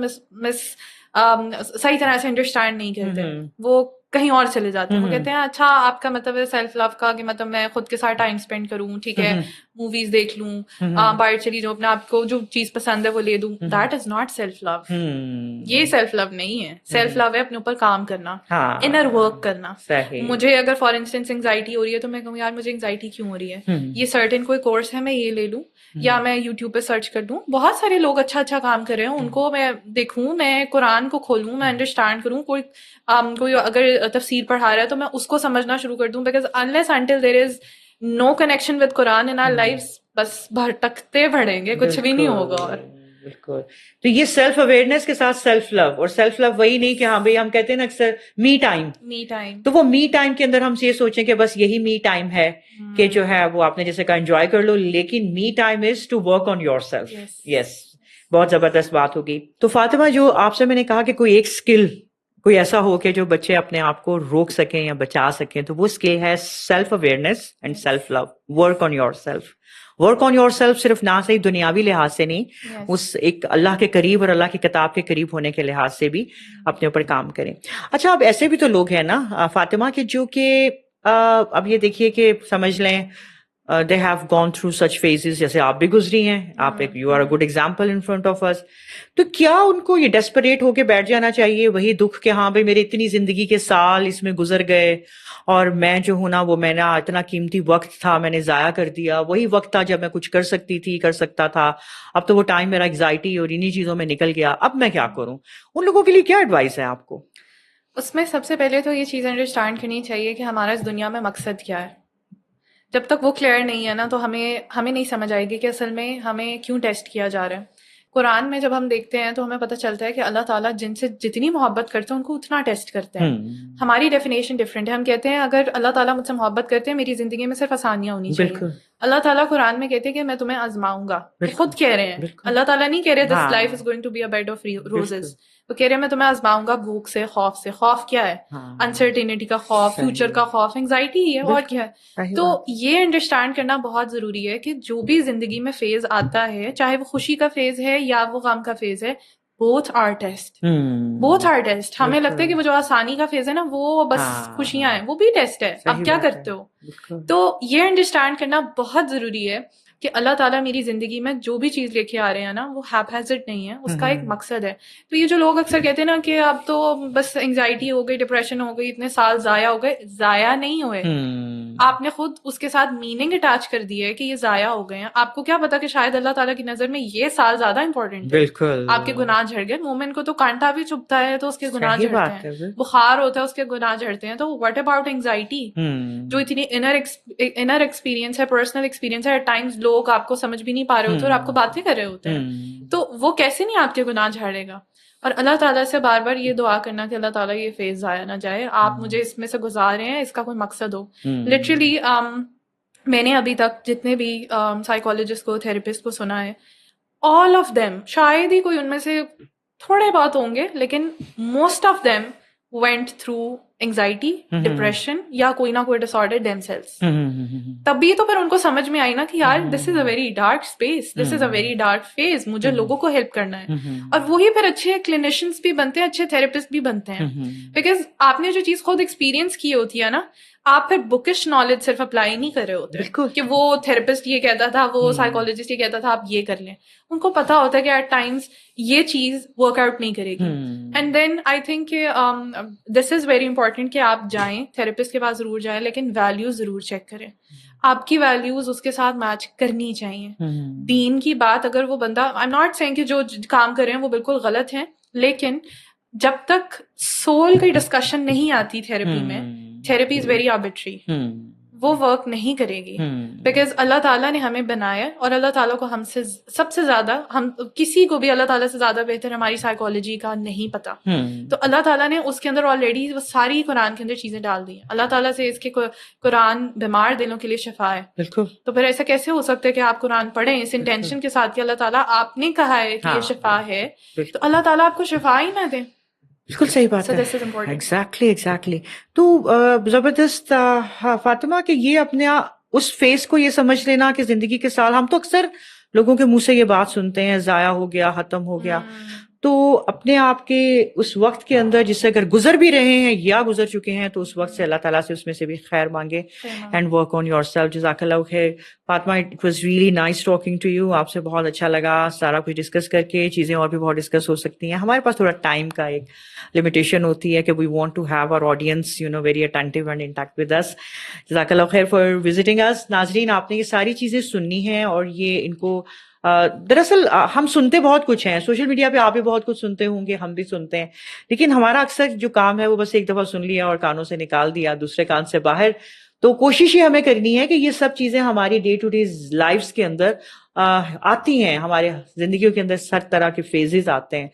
صحیح طرح سے انڈرسٹینڈ نہیں کرتے. وہ کہیں اور چلے جاتے ہیں. وہ کہتے ہیں اچھا آپ کا مطلب ہے سیلف لو کا کہ مطلب میں خود کے ساتھ ٹائم اسپینڈ کروں, ٹھیک ہے, موویز دیکھ لوں, باہر چلی جاؤں, اپنے آپ کو جو چیز پسند ہے وہ لے دوں. That is not self love. یہ سیلف لو نہیں ہے. سیلف لو ہے اپنے اوپر کام کرنا, انر ورک کرنا. مجھے اگر فار انسٹنس انگزائٹی ہو رہی ہے تو میں کہوں یار مجھے انگزائٹی کیوں ہو رہی ہے, یہ سرٹن کوئی کورس ہے میں یہ لے لوں, یا میں یوٹیوب پہ سرچ کر دوں. بہت سارے لوگ اچھا کام کر رہے ہیں, ان کو میں دیکھوں, میں قرآن کو کھولوں, میں انڈرسٹینڈ کروں. کوئی اگر تفسیر پڑھا رہا ہے تو میں اس کو سمجھنا شروع کر دوں, because unless until there is no connection with Quran in our lives, بس بھٹکتے بڑھیں گے, کچھ بھی نہیں ہوگا. اور بالکل, تو یہ سیلف اویئرنیس کے ساتھ سیلف لو, اور سیلف لو وہی نہیں کہ ہاں بھائی ہم کہتے ہیں نا اکثر می ٹائم, تو وہ می ٹائم کے اندر ہم یہ سوچیں کہ بس یہی می ٹائم ہے کہ جو ہے وہ آپ نے جیسے کہا انجوائے کر لو, لیکن me time is to work on your self. Yes, بہت زبردست بات ہوگی. تو فاطمہ, جو آپ سے میں نے کہا کہ کوئی ایک اسکل کوئی ایسا ہو کہ جو بچے اپنے آپ کو روک سکیں یا بچا سکیں، تو وہ اسکل ہے self awareness and self love. Work on your self. Work on your self صرف نہ صحیح دنیاوی لحاظ سے نہیں، Yes. اس ایک اللہ کے قریب اور اللہ کی کتاب کے قریب ہونے کے لحاظ سے بھی اپنے اوپر کام کریں. اچھا، اب ایسے بھی تو لوگ ہیں نا فاطمہ کہ جو کہ اب یہ دیکھیے کہ سمجھ لیں they have gone through such phases جیسے آپ بھی گزری ہیں، آپ ایک you are a good example in front of us. تو کیا ان کو یہ ڈیسپریٹ ہو کے بیٹھ جانا چاہیے وہی دکھ کہ ہاں بھائی میرے اتنی زندگی کے سال اس میں گزر گئے اور میں جو ہوں نا وہ میں نے اتنا قیمتی وقت تھا میں نے ضائع کر دیا، وہی وقت تھا جب میں کچھ کر سکتی تھی، کر سکتا تھا، اب تو وہ ٹائم میرا انگزائٹی اور انہی چیزوں میں نکل گیا، اب میں کیا کروں؟ ان لوگوں کے لیے کیا ایڈوائس ہے آپ کو؟ اس میں سب سے پہلے تو یہ چیز انڈرسٹینڈ کرنی چاہیے کہ ہمارا اس دنیا میں مقصد کیا ہے. جب تک وہ کلیئر نہیں ہے نا تو ہمیں نہیں سمجھ آئے گی کہ اصل میں ہمیں کیوں ٹیسٹ کیا جا رہا ہے. قرآن میں جب ہم دیکھتے ہیں تو ہمیں پتہ چلتا ہے کہ اللہ تعالیٰ جن سے جتنی محبت کرتے ہیں ان کو اتنا ٹیسٹ کرتے ہیں. ہماری ڈیفینیشن ڈفرینٹ ہے. ہم کہتے ہیں اگر اللہ تعالیٰ مجھ سے محبت کرتے ہیں میری زندگی میں صرف آسانیاں ہونی چاہیے. اللہ تعالیٰ قرآن میں کہتے ہیں کہ میں تمہیں آزماؤں گا. خود کہہ رہے ہیں، اللہ تعالیٰ نہیں کہہ رہے this life is going to be a bed of roses. وہ کہہ رہے ہیں میں تمہیں آزماؤں گا بھوک سے، خوف سے. خوف کیا ہے؟ انسرٹینٹی کا خوف، فیوچر کا خوف، انگزائٹی ہی ہے، اور کیا ہے. تو یہ انڈرسٹینڈ کرنا بہت ضروری ہے کہ جو بھی زندگی میں فیز آتا ہے، چاہے وہ خوشی کا فیز ہے یا وہ غم کا فیز ہے، both are test. Both are test. ہمیں لگتا ہے کہ وہ جو آسانی کا فیز ہے نا وہ بس خوشیاں ہیں، وہ بھی ٹیسٹ ہے. اب کیا کرتے ہو؟ تو یہ انڈرسٹینڈ کرنا بہت ضروری ہے کہ اللہ تعالیٰ میری زندگی میں جو بھی چیز لے کے آ رہے ہیں نا وہ ہیپ ہیزرڈ نہیں ہے، اس کا ایک مقصد ہے. تو یہ جو لوگ اکثر کہتے ہیں نا کہ اب تو بس انگزائٹی ہو گئی، ڈپریشن ہو گئی، اتنے سال ضائع ہو گئے. ضائع نہیں ہوئے، آپ نے خود اس کے ساتھ میننگ اٹیچ کر دی ہے کہ یہ ضائع ہو گئے ہیں. آپ کو کیا پتا کہ شاید اللہ تعالیٰ کی نظر میں یہ سال زیادہ امپورٹنٹ ہے. بالکل آپ کے گناہ جھڑ گئے. مومن کو تو کانٹا بھی چبھتا ہے تو اس کے گناہ جھڑتے ہیں، بخار ہوتا ہے اس کے گناہ جھڑتے ہیں. تو واٹ اباؤٹ انگزائٹی جو اتنی انر ایکسپیرینس ہے، پرسنل ایکسپیرینس ہے. ایٹ ٹائمز لوگ آپ کو سمجھ بھی نہیں پا رہے ہوتے اور آپ کو باتیں کر رہے ہوتے ہیں، تو وہ کیسے نہیں آپ کے گناہ جھاڑے گا؟ اور اللہ تعالیٰ سے بار بار یہ دعا کرنا کہ اللہ تعالیٰ یہ فیز ضائع نہ جائے، آپ مجھے اس میں سے گزار رہے ہیں، اس کا کوئی مقصد ہو. لٹرلی میں نے ابھی تک جتنے بھی سائیکالوجسٹ کو، تھراپسٹ کو سنا ہے، آل آف دیم، شاید ہی کوئی ان میں سے تھوڑے بہت ہوں گے لیکن most of them went through anxiety, depression یا کوئی نہ کوئی disorder themselves. تبھی تو پھر ان کو سمجھ میں آئی نا کہ یار this is a very dark space, this is a very dark phase, مجھے لوگوں کو ہیلپ کرنا ہے. اور وہی پھر اچھے کلینیشنز بھی بنتے ہیں، اچھے تھراپسٹ بھی بنتے ہیں. بیکاز آپ نے جو چیز خود ایکسپیرینس کی ہوتی ہے نا، آپ پھر بکش نالج صرف اپلائی نہیں کر رہے ہوتے کہ وہ تھراپسٹ یہ کہتا تھا، وہ سائیکالوجسٹ یہ کہتا تھا، آپ یہ کر لیں. ان کو پتا ہوتا ہے کہ ایٹ ٹائمز یہ چیز ورک آؤٹ نہیں کرے گی. اینڈ دین آئی تھنک کہ دس از ویری امپورٹنٹ کہ آپ جائیں تھراپسٹ کے پاس ضرور جائیں، لیکن ویلیوز ضرور چیک کریں. آپ کی ویلیوز اس کے ساتھ میچ کرنی چاہیے. دین کی بات اگر وہ بندہ، آئی ایم ناٹ سیئنگ کہ جو کام کر رہے ہیں وہ بالکل غلط ہیں، لیکن جب تک سول کی ڈسکشن نہیں آتی تھراپی میں، تھراپی از ویری آربیٹری، وہ ورک نہیں کرے گی. بیکاز اللہ تعالیٰ نے ہمیں بنایا اور اللہ تعالیٰ کو ہم سے سب سے زیادہ، ہم کسی کو بھی اللہ تعالیٰ سے زیادہ بہتر ہماری سائیکالوجی کا نہیں پتا. تو اللہ تعالیٰ نے اس کے اندر آلریڈی وہ ساری قرآن کے اندر چیزیں ڈال دی ہیں. اللہ تعالیٰ سے اس کے قرآن بیمار دلوں کے لیے شفا ہے. تو پھر ایسا کیسے ہو سکتا ہے کہ آپ قرآن پڑھیں اس انٹینشن کے ساتھ کہ اللہ تعالیٰ آپ نے کہا ہے کہ یہ شفا ہے، تو اللہ تعالیٰ آپ کو شفا ہی نہ دے. بالکل صحیح بات ہے. ایگزیکٹلی. تو زبردست فاطمہ کہ یہ اپنے اس فیس کو یہ سمجھ لینا کہ زندگی کے سال، ہم تو اکثر لوگوں کے منہ سے یہ بات سنتے ہیں ضائع ہو گیا، ختم ہو گیا، تو اپنے آپ کے اس وقت کے اندر جس سے اگر گزر بھی رہے ہیں یا گزر چکے ہیں تو اس وقت سے اللہ تعالیٰ سے اس میں سے بھی خیر مانگے and work on your self. جزاک اللہ خیر. Fatima it was really nice talking to you. آپ سے بہت اچھا لگا سارا کچھ ڈسکس کر کے. چیزیں اور بھی بہت ڈسکس ہو سکتی ہیں، ہمارے پاس تھوڑا ٹائم کا ایک لمیٹیشن ہوتی ہے کہ we want to have our audience very attentive and intact with us. جزاک اللہ خیر فار وزٹنگ اس. ناظرین، آپ نے یہ ساری چیزیں سننی ہیں اور یہ ان کو دراصل ہم سنتے بہت کچھ ہیں سوشل میڈیا پہ، آپ بھی بہت کچھ سنتے ہوں گے، ہم بھی سنتے ہیں، لیکن ہمارا اکثر جو کام ہے وہ بس ایک دفعہ سن لیا اور کانوں سے نکال دیا، دوسرے کان سے باہر. تو کوشش یہ ہمیں کرنی ہے کہ یہ سب چیزیں ہماری ڈے ٹو ڈے لائفز کے اندر آتی ہیں، ہمارے زندگیوں کے اندر ہر طرح کے فیزز آتے ہیں.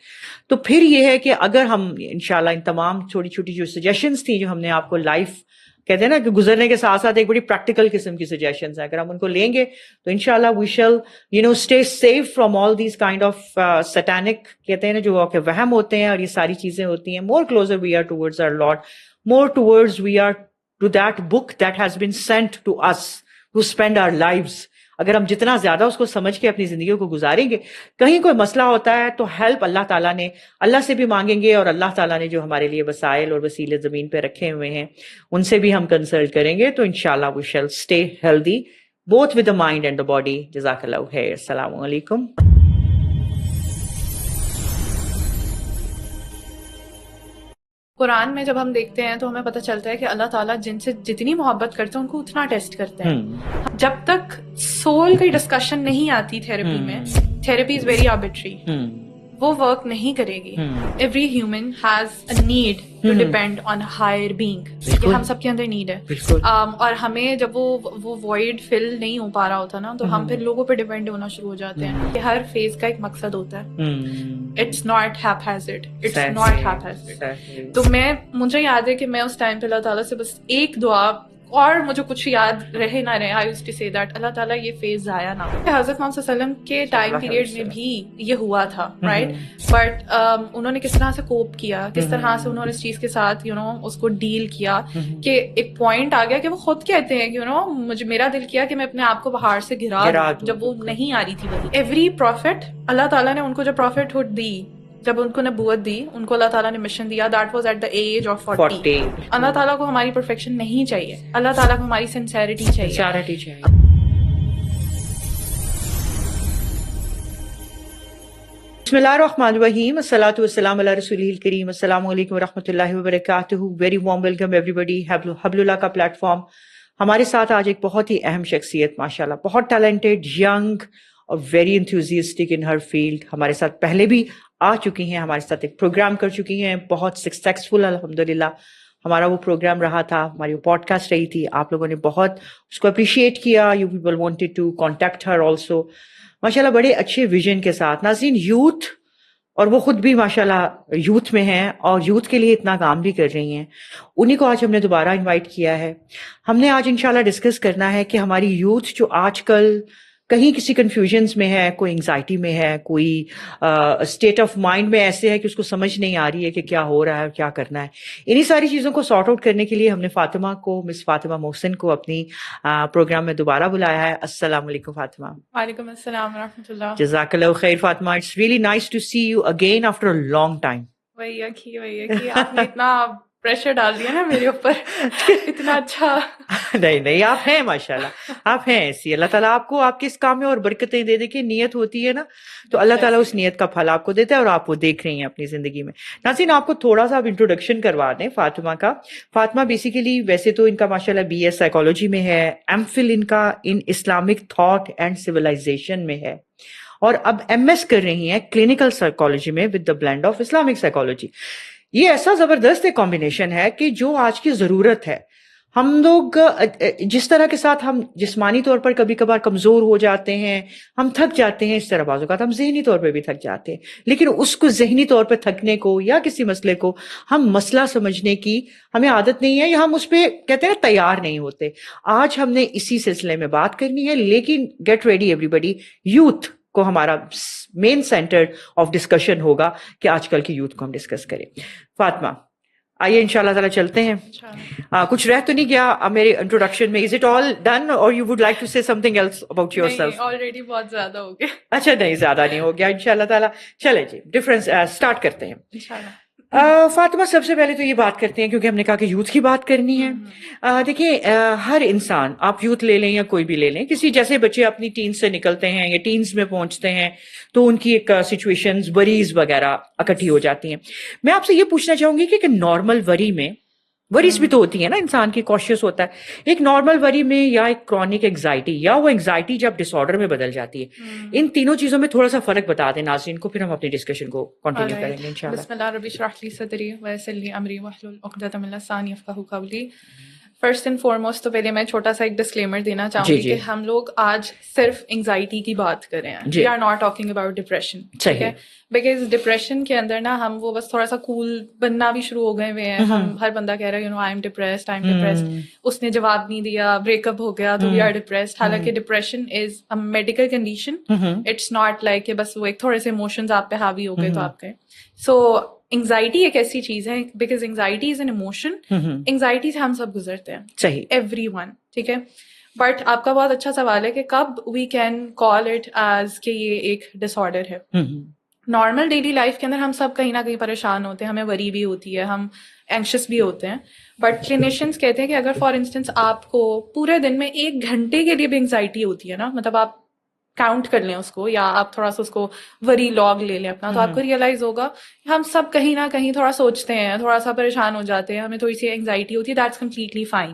تو پھر یہ ہے کہ اگر ہم انشاءاللہ ان تمام چھوٹی چھوٹی جو سجیشنز تھیں جو ہم نے آپ کو لائف کہتے ہیں نا کہ گزرنے کے ساتھ ساتھ ایک بڑی پریکٹیکل قسم کی سجیشنز ہیں، اگر ہم ان کو لیں گے تو انشاءاللہ we shall stay safe from all these kind of satanic, کہتے ہیں نا جو کہ وہم ہوتے ہیں اور یہ ساری چیزیں ہوتی ہیں. More closer we are towards our Lord, more towards we are to that book that has been sent to us to spend our lives. اگر ہم جتنا زیادہ اس کو سمجھ کے اپنی زندگیوں کو گزاریں گے، کہیں کوئی مسئلہ ہوتا ہے تو ہیلپ اللہ تعالیٰ نے، اللہ سے بھی مانگیں گے، اور اللہ تعالیٰ نے جو ہمارے لیے وسائل اور وسیلے زمین پہ رکھے ہوئے ہیں ان سے بھی ہم کنسلٹ کریں گے، تو انشاءاللہ we shall stay healthy both with the mind and the body. جزاک اللہ خیر. السلام علیکم. قرآن میں جب ہم دیکھتے ہیں تو ہمیں پتہ چلتا ہے کہ اللہ تعالیٰ جن سے جتنی محبت کرتے ہیں ان کو اتنا ٹیسٹ کرتے ہیں. جب تک سول کی ڈسکشن نہیں آتی تھیراپی میں، تھیراپی از ویری آربیٹری، وہ ورک نہیں کرے گی. Every human has a need to depend on higher being. یہ ہم سب کے اندر نیڈ ہے. اور ہمیں جب وہ وائڈ فل نہیں ہو پا رہا ہوتا نا، تو ہم پھر لوگوں پہ ڈیپینڈ ہونا شروع ہو جاتے ہیں. کہ ہر فیز کا ایک مقصد ہوتا ہے. It's not haphazard, it's not haphazard. تو مجھے یاد ہے کہ میں اس ٹائم پہ اللہ تعالیٰ سے بس ایک دعا، اور مجھے کچھ یاد رہے نہ رہے، آئی یوزڈ ٹو سے دیٹ اللہ تعالیٰ یہ فیز ضائع نہ ہو. حضرت محمد صلی اللہ علیہ وسلم کے ٹائم پیریڈ میں بھی یہ ہوا تھا، رائٹ؟ بٹ انہوں نے کس طرح سے کوپ کیا، کس طرح سے انہوں نے اس چیز کے ساتھ اس کو ڈیل کیا، کہ ایک پوائنٹ آ گیا کہ وہ خود کہتے ہیں کہ مجھے میرا دل کیا کہ میں اپنے آپ کو پہاڑ سے گرا دوں جب وہ نہیں آ رہی تھی. ایوری پروفٹ، اللہ تعالیٰ نے ان کو جب پروفٹ ہوڈ دی، جب ان کو نبوت دی، ان کو اللہ تعالیٰ نے مشن دیا، that was at the age of 40. اللہ تعالیٰ کو ہماری پرفیکشن نہیں چاہیے، اللہ تعالیٰ کو ہماری سنسیریٹی چاہیے. بسم اللہ الرحمن الرحیم. الصلاۃ والسلام علی رسول الکریم. السلام علیکم ورحمۃ اللہ وبرکاتہ. ویری وارم ویلکم ایوری بڈی. حبل اللہ کا پلیٹ فارم. ہمارے ساتھ آج ایک بہت ہی اہم شخصیت، ماشاءاللہ بہت ٹیلنٹڈ، ینگ اور ویری انتھوزیسٹک ان ہر فیلڈ. ہمارے ساتھ پہلے بھی آ چکی ہیں، ہمارے ساتھ ایک پروگرام کر چکی ہیں، بہت سکسیسفل الحمدللہ ہمارا وہ پروگرام رہا تھا، ہماری وہ پوڈ کاسٹ رہی تھی. آپ لوگوں نے بہت اس کو اپریشیٹ کیا. You people wanted to contact her also. ماشاءاللہ بڑے اچھے ویژن کے ساتھ. ناظرین، یوتھ، اور وہ خود بھی ماشاءاللہ یوتھ میں ہیں اور یوتھ کے لیے اتنا کام بھی کر رہی ہیں، انہیں کو آج ہم نے دوبارہ انوائٹ کیا ہے. ہم نے آج انشاءاللہ ڈسکس کرنا ہے کہ ہماری یوتھ جو آج کل کہیں کسی کنفیوژنز میں ہے، کوئی انگزائٹی میں ہے، کوئی اسٹیٹ آف مائنڈ میں ایسے ہے کہ اس کو سمجھ نہیں آ رہی ہے کہ کیا ہو رہا ہے، کیا کرنا ہے. انہی ساری چیزوں کو سارٹ آؤٹ کرنے کے لیے ہم نے فاطمہ کو، مس فاطمہ محسن کو اپنی پروگرام میں دوبارہ بلایا ہے. السلام علیکم فاطمہ. وعلیکم السلام ورحمۃ اللہ. جزاک اللہ خیر Fatima. It's really nice to see you again after a long time. وہی کہ آپ نے اتنا پریشر ڈال دیا نا میرے اوپر. اتنا اچھا. نہیں، آپ ہیں ماشاءاللہ، آپ ہیں ایسی. اللہ تعالیٰ آپ کو آپ کے اس کام میں اور برکتیں دے دے. کہ نیت ہوتی ہے نا تو اللہ تعالیٰ اس نیت کا پھل آپ کو دیتا ہے، اور آپ وہ دیکھ رہی ہیں اپنی زندگی میں. ناظرین، آپ کو تھوڑا سا انٹروڈکشن کروا دیں فاطمہ کا. فاطمہ بیسیکلی ویسے تو ان کا ماشاءاللہ بی ایس سائیکالوجی میں ہے، ایم فل ان کا in Islamic thought and civilisation میں ہے، اور اب ایم ایس کر رہی ہیں کلینکل سائیکالوجی میں with the blend of Islamic psychology. یہ ایسا زبردست ایک کمبینیشن ہے کہ جو آج کی ضرورت ہے. ہم لوگ جس طرح کے ساتھ ہم جسمانی طور پر کبھی کبھار کمزور ہو جاتے ہیں، ہم تھک جاتے ہیں، اس طرح بعض اوقات ہم ذہنی طور پہ بھی تھک جاتے ہیں، لیکن اس کو ذہنی طور پہ تھکنے کو یا کسی مسئلے کو ہم مسئلہ سمجھنے کی ہمیں عادت نہیں ہے، یا ہم اس پہ کہتے ہیں تیار نہیں ہوتے. آج ہم نے اسی سلسلے میں بات کرنی ہے، لیکن گیٹ ریڈی ایوری بڈی. یوتھ کو ہمارا مین سینٹر آف ڈسکشن ہوگا کہ آج کل کی یوتھ کو ہم ڈسکس کریں. فاطمہ آئیے انشاءاللہ تعالیٰ چلتے ہیں. کچھ رہ تو نہیں گیا میرے انٹروڈکشن میں؟ Is it all done or you would like to say something else about yourself? Already بہت زیادہ ہو گیا. اچھا، نہیں زیادہ نہیں ہو گیا انشاءاللہ تعالیٰ. چلے جی، ڈفرینس اسٹارٹ کرتے ہیں. انشاءاللہ. فاطمہ، سب سے پہلے تو یہ بات کرتے ہیں کیونکہ ہم نے کہا کہ یوتھ کی بات کرنی ہے. دیکھیں، ہر انسان، آپ یوتھ لے لیں یا کوئی بھی لے لیں، کسی جیسے بچے اپنی ٹینز سے نکلتے ہیں یا ٹینز میں پہنچتے ہیں تو ان کی ایک سچویشنز، وریز وغیرہ اکٹھی ہو جاتی ہیں. میں آپ سے یہ پوچھنا چاہوں گی کہ نارمل وری میں، وریز بھی تو ہوتی ہے نا، انسان کی کاشیس ہوتا ہے. ایک نارمل وری میں یا ایک کرونک انگزائٹی یا وہ انگزائٹی جب ڈس آرڈر میں بدل جاتی ہے، ان تینوں چیزوں میں تھوڑا سا فرق بتا دیں ناظرین کو، پھر ہم اپنی ڈسکشن کو کنٹینیو کریں گے انشاءاللہ. بسم اللہ رب اشرح لی صدری ویسر لی امری واحلل عقدۃ من لسانی یفقہوا قولی. فرسٹ اینڈ فارموسٹ تو پہلے میں چھوٹا سا ایک ڈسکلیمر دینا چاہوں گی کہ ہم لوگ آج صرف انگزائٹی کی بات کر رہے ہیں. We are not talking about depression. ٹھیک ہے, بیکاز ڈپریشن کے اندر نا ہم وہ بس تھوڑا سا کول بننا بھی شروع ہو گئے ہوئے ہیں. ہم ہر بندہ کہہ رہا ہے I am depressed, I am depressed, اس نے جواب نہیں دیا, بریک اپ ہو گیا تو وی آر ڈپریسڈ. حالانکہ depression is a medical condition. It's not like کہ بس وہ ایک تھوڑے سے ایموشنز آپ پہ حاوی ہو گئے تو آپ کے. سو انگزائٹی ایک ایسی چیز ہے, because anxiety is an emotion. Anxiety سے ہم سب گزرتے ہیں, صحیح, ایوری ون. ٹھیک ہے, بٹ آپ کا بہت اچھا سوال ہے کہ کب we can call it as کہ یہ ایک ڈس آرڈر ہے. نارمل ڈیلی لائف کے اندر ہم سب کہیں نہ کہیں پریشان ہوتے ہیں, ہمیں وری بھی ہوتی ہے, ہم اینکشس بھی ہوتے ہیں. بٹ کلینیشینس کہتے ہیں کہ اگر فار انسٹنس آپ کو پورے دن میں 1 گھنٹے کے لیے بھی انگزائٹی ہوتی ہے نا, مطلب آپ کاؤنٹ کر لیں اس کو, یا آپ تھوڑا سا اس کو وری لاگ لے لیں اپنا, تو آپ کو ریئلائز ہوگا کہ ہم سب کہیں نہ کہیں تھوڑا سوچتے ہیں, تھوڑا سا پریشان ہو جاتے ہیں, ہمیں تھوڑی سی انگزائٹی ہوتی ہے. That's completely fine.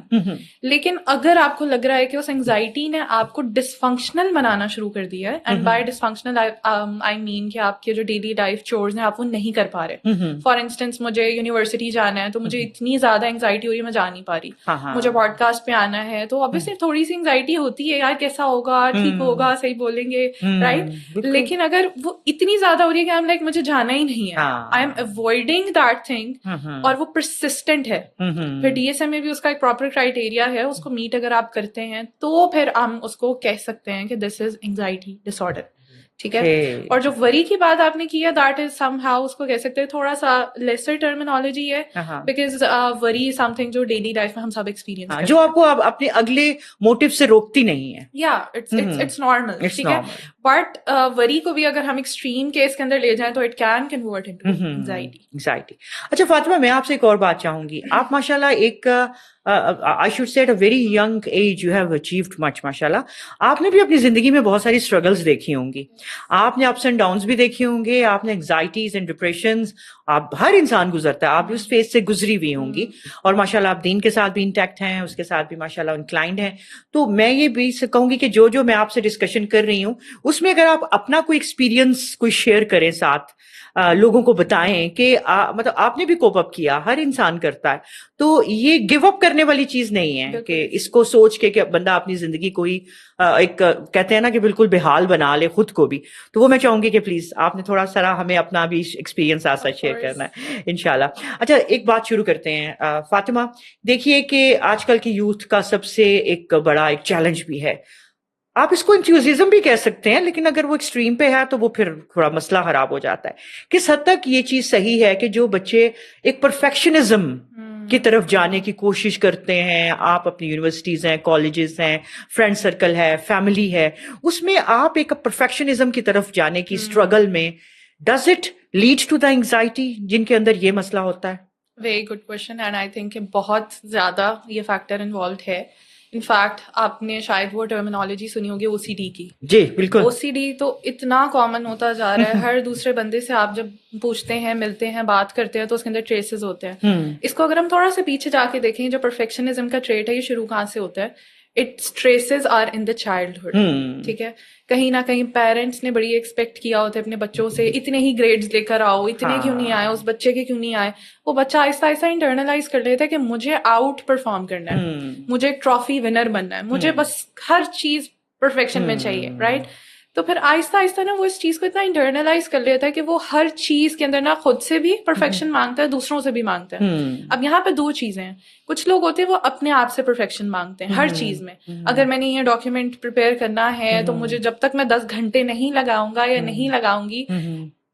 لیکن اگر آپ کو لگ رہا ہے کہ اس انگزائٹی نے آپ کو ڈس فنکشنل بنانا شروع کر دیا ہے, اینڈ بائی ڈس فنکشنل آئی مین کہ آپ کے جو ڈیلی لائف چورز ہیں آپ وہ نہیں کر پا رہے. فار انسٹنس مجھے یونیورسٹی جانا ہے تو مجھے اتنی زیادہ انگزائٹی ہو رہی ہے, میں جا نہیں پا رہی. مجھے پوڈ کاسٹ پہ آنا ہے تو obviously تھوڑی سی انگزائٹی ہوتی ہے, یار کیسا ہوگا, ٹھیک ہوگا, صحیح بولیں گے, رائٹ. لیکن اگر وہ اتنی زیادہ ہو رہی ہے کہ آئی ایم لائک مجھے جانا ہی نہیں ہے, I M avoiding that thing, اور وہ پرسسٹنٹ ہے, پھر ڈی ایس ایم میں بھی اس کا ایک پراپر کرائٹیریا ہے, اس کو میٹ اگر آپ کرتے ہیں تو پھر ہم اس کو کہہ سکتے ہیں کہ دس از انگزائٹی ڈس آرڈر. ٹھیک ہے. اور جو وری کی بات آپ نے کی ہے, دیٹ از سم ہاؤ, اس کو کہہ سکتے ہیں تھوڑا سا لیسر ٹرمینالوجی ہے, بیکاز وری از سم تھنگ جو ڈیلی لائف میں ہم سب ایکسپیرینس کرتے ہیں, جو آپ کو اپنے اگلے موٹیو سے روکتی نہیں ہے. یا اٹس نارمل. ٹھیک ہے, بٹ وری کو بھی اگر ہم ایکسٹریم کیس کے اندر لے جائیں تو it can convert into anxiety. اچھا فاطمہ, میں آپ سے ایک اور بات چاہوں گی. آپ ماشاء اللہ ایک I should say at a very young age you have achieved much, ماشاءاللہ. آپ نے بھی اپنی زندگی میں بہت ساری اسٹرگلز دیکھی ہوں گی, آپ نے اپس اینڈ ڈاؤنس بھی دیکھی ہوں گے, آپ نے انگزائٹیز اینڈ ڈپریشنز, آپ ہر انسان گزرتا ہے, آپ بھی اس فیز سے گزری ہوئی ہوں گی, اور ماشاءاللہ آپ دین کے ساتھ بھی انٹیکٹ ہیں, اس کے ساتھ بھی ماشاءاللہ انکلائنڈ ہیں. تو میں یہ بھی کہوں گی کہ جو میں آپ سے ڈسکشن کر رہی ہوں اس میں اگر آپ اپنا کوئی ایکسپیرینس کوئی شیئر کریں ساتھ, لوگوں کو بتائیں کہ مطلب آپ نے بھی کوپ اپ کیا, ہر انسان کرتا ہے, تو یہ گیو اپ کرنے والی چیز نہیں ہے کہ اس کو سوچ کے کہ بندہ اپنی زندگی کو ہی ایک کہتے ہیں نا کہ بالکل بحال بنا لے خود کو بھی. تو وہ میں چاہوں گی کہ پلیز آپ نے تھوڑا سا ہمیں اپنا بھی ایکسپیرینس آسا شیئر کرنا ہے انشاءاللہ. اچھا ایک بات شروع کرتے ہیں. فاطمہ, دیکھیے کہ آج کل کی یوتھ کا سب سے ایک بڑا ایک چیلنج بھی ہے, آپ اس کو انتھیوززم بھی کہہ سکتے ہیں, لیکن اگر وہ ایکسٹریم پہ ہے تو وہ پھر تھوڑا مسئلہ خراب ہو جاتا ہے. کس حد تک یہ چیز صحیح ہے کہ جو بچے ایک پرفیکشنزم کی طرف جانے کی کوشش کرتے ہیں, آپ اپنی یونیورسٹیز ہیں, کالجز ہیں, فرینڈ سرکل ہے, فیملی ہے, اس میں آپ ایک پرفیکشنزم کی طرف جانے کی اسٹرگل میں, does it lead to the anxiety جن کے اندر یہ مسئلہ ہوتا ہے؟ Very good question, and I think کہ بہت زیادہ یہ فیکٹر انوالوڈ ہے. انفیکٹ آپ نے شاید وہ ٹرمینالوجی سنی ہوگی او سی ڈی کی. جی بالکل. او سی ڈی تو اتنا کامن ہوتا جا رہا ہے, ہر دوسرے بندے سے آپ جب پوچھتے ہیں, ملتے ہیں, بات کرتے ہیں تو اس کے اندر ٹریسز ہوتے ہیں. اس کو اگر ہم تھوڑا سا پیچھے جا کے دیکھیں, جو پرفیکشنزم کا ٹریٹ ہے یہ شروع کہاں سے ہوتا ہے؟ Its traces are in the childhood. ٹھیک ہے, کہیں نہ کہیں پیرنٹس نے بڑی ایکسپیکٹ کیا ہوتا ہے اپنے بچوں سے, اتنے ہی گریڈز لے کر آؤ, اتنے کیوں نہیں آئے, اس بچے کے کیوں نہیں آئے. وہ بچہ آہستہ آہستہ انٹرنلائز کر لیتا ہے کہ مجھے آؤٹ پرفارم کرنا ہے, مجھے ٹرافی ونر بننا ہے, مجھے بس ہر چیز پرفیکشن میں چاہیے, رائٹ. تو پھر آہستہ آہستہ نا وہ اس چیز کو اتنا انٹرنلائز کر لیتا ہے کہ وہ ہر چیز کے اندر نا خود سے بھی پرفیکشن مانگتا ہے, دوسروں سے بھی مانگتا ہے. اب یہاں پہ 2 چیزیں ہیں. کچھ لوگ ہوتے ہیں وہ اپنے آپ سے پرفیکشن مانگتے ہیں ہر چیز میں. اگر میں نے یہ ڈاکیومنٹ پریپیئر کرنا ہے تو مجھے جب تک میں 10 گھنٹے نہیں لگاؤں گا یا نہیں لگاؤں گی,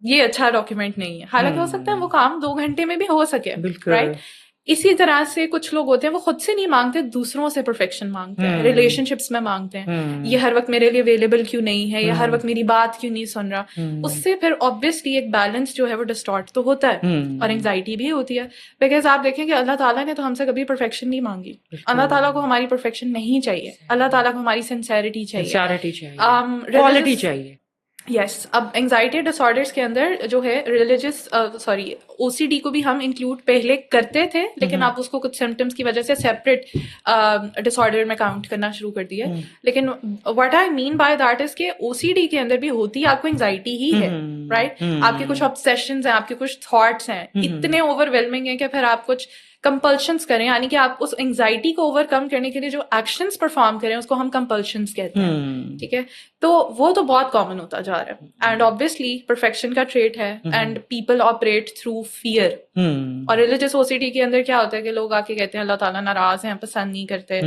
یہ اچھا ڈاکیومنٹ نہیں ہے. حالانکہ ہو سکتا ہے وہ کام 2 گھنٹے میں بھی ہو سکے, رائٹ. اسی طرح سے کچھ لوگ ہوتے ہیں وہ خود سے نہیں مانگتے, دوسروں سے پرفیکشن مانگتے ہیں, ریلیشن شپس میں مانگتے ہیں, یہ ہر وقت میرے لیے اویلیبل کیوں نہیں ہے, یا ہر وقت میری بات کیوں نہیں سن رہا. اس سے پھر آبویسلی ایک بیلنس جو ہے وہ ڈسٹارٹ تو ہوتا ہے, اور انگزائٹی بھی ہوتی ہے. بیکاز آپ دیکھیں کہ اللہ تعالیٰ نے تو ہم سے کبھی پرفیکشن نہیں مانگی. اللہ تعالیٰ کو ہماری پرفیکشن نہیں چاہیے, اللہ تعالیٰ کو ہماری سنسیریٹی چاہیے, کوالٹی چاہیے. یس. اب انگزائٹی ڈس آرڈرس کے اندر جو ہے ریلیجس او سی ڈی کو بھی ہم انکلوڈ پہلے کرتے تھے, لیکن آپ اس کو کچھ سمپٹمس کی وجہ سے سیپریٹ ڈس آرڈر میں کاؤنٹ کرنا شروع کر دیا. لیکن what I mean by that is کہ او سی ڈی کے اندر بھی ہوتی آپ کو انگزائٹی ہی ہے, رائٹ. آپ کے کچھ آبسیشنز ہیں, آپ کے کچھ تھاٹس ہیں, اتنے اوور ویلمنگ ہیں کہ پھر آپ کچھ compulsions کریں, یعنی کہ آپ اس انگزائٹی کو اوور کم کرنے کے لیے جو ایکشنز پرفارم کریں اس کو ہم compulsions کہتے ہیں. ٹھیک ہے, تو وہ تو بہت کامن ہوتا جا رہا ہے, اینڈ obviously perfection کا ٹریٹ ہے, and people operate through fear. اور ریلیجیس سوسائٹی کے اندر کیا ہوتا ہے کہ لوگ آ کے کہتے ہیں اللہ تعالیٰ ناراض ہیں, پسند نہیں کرتے,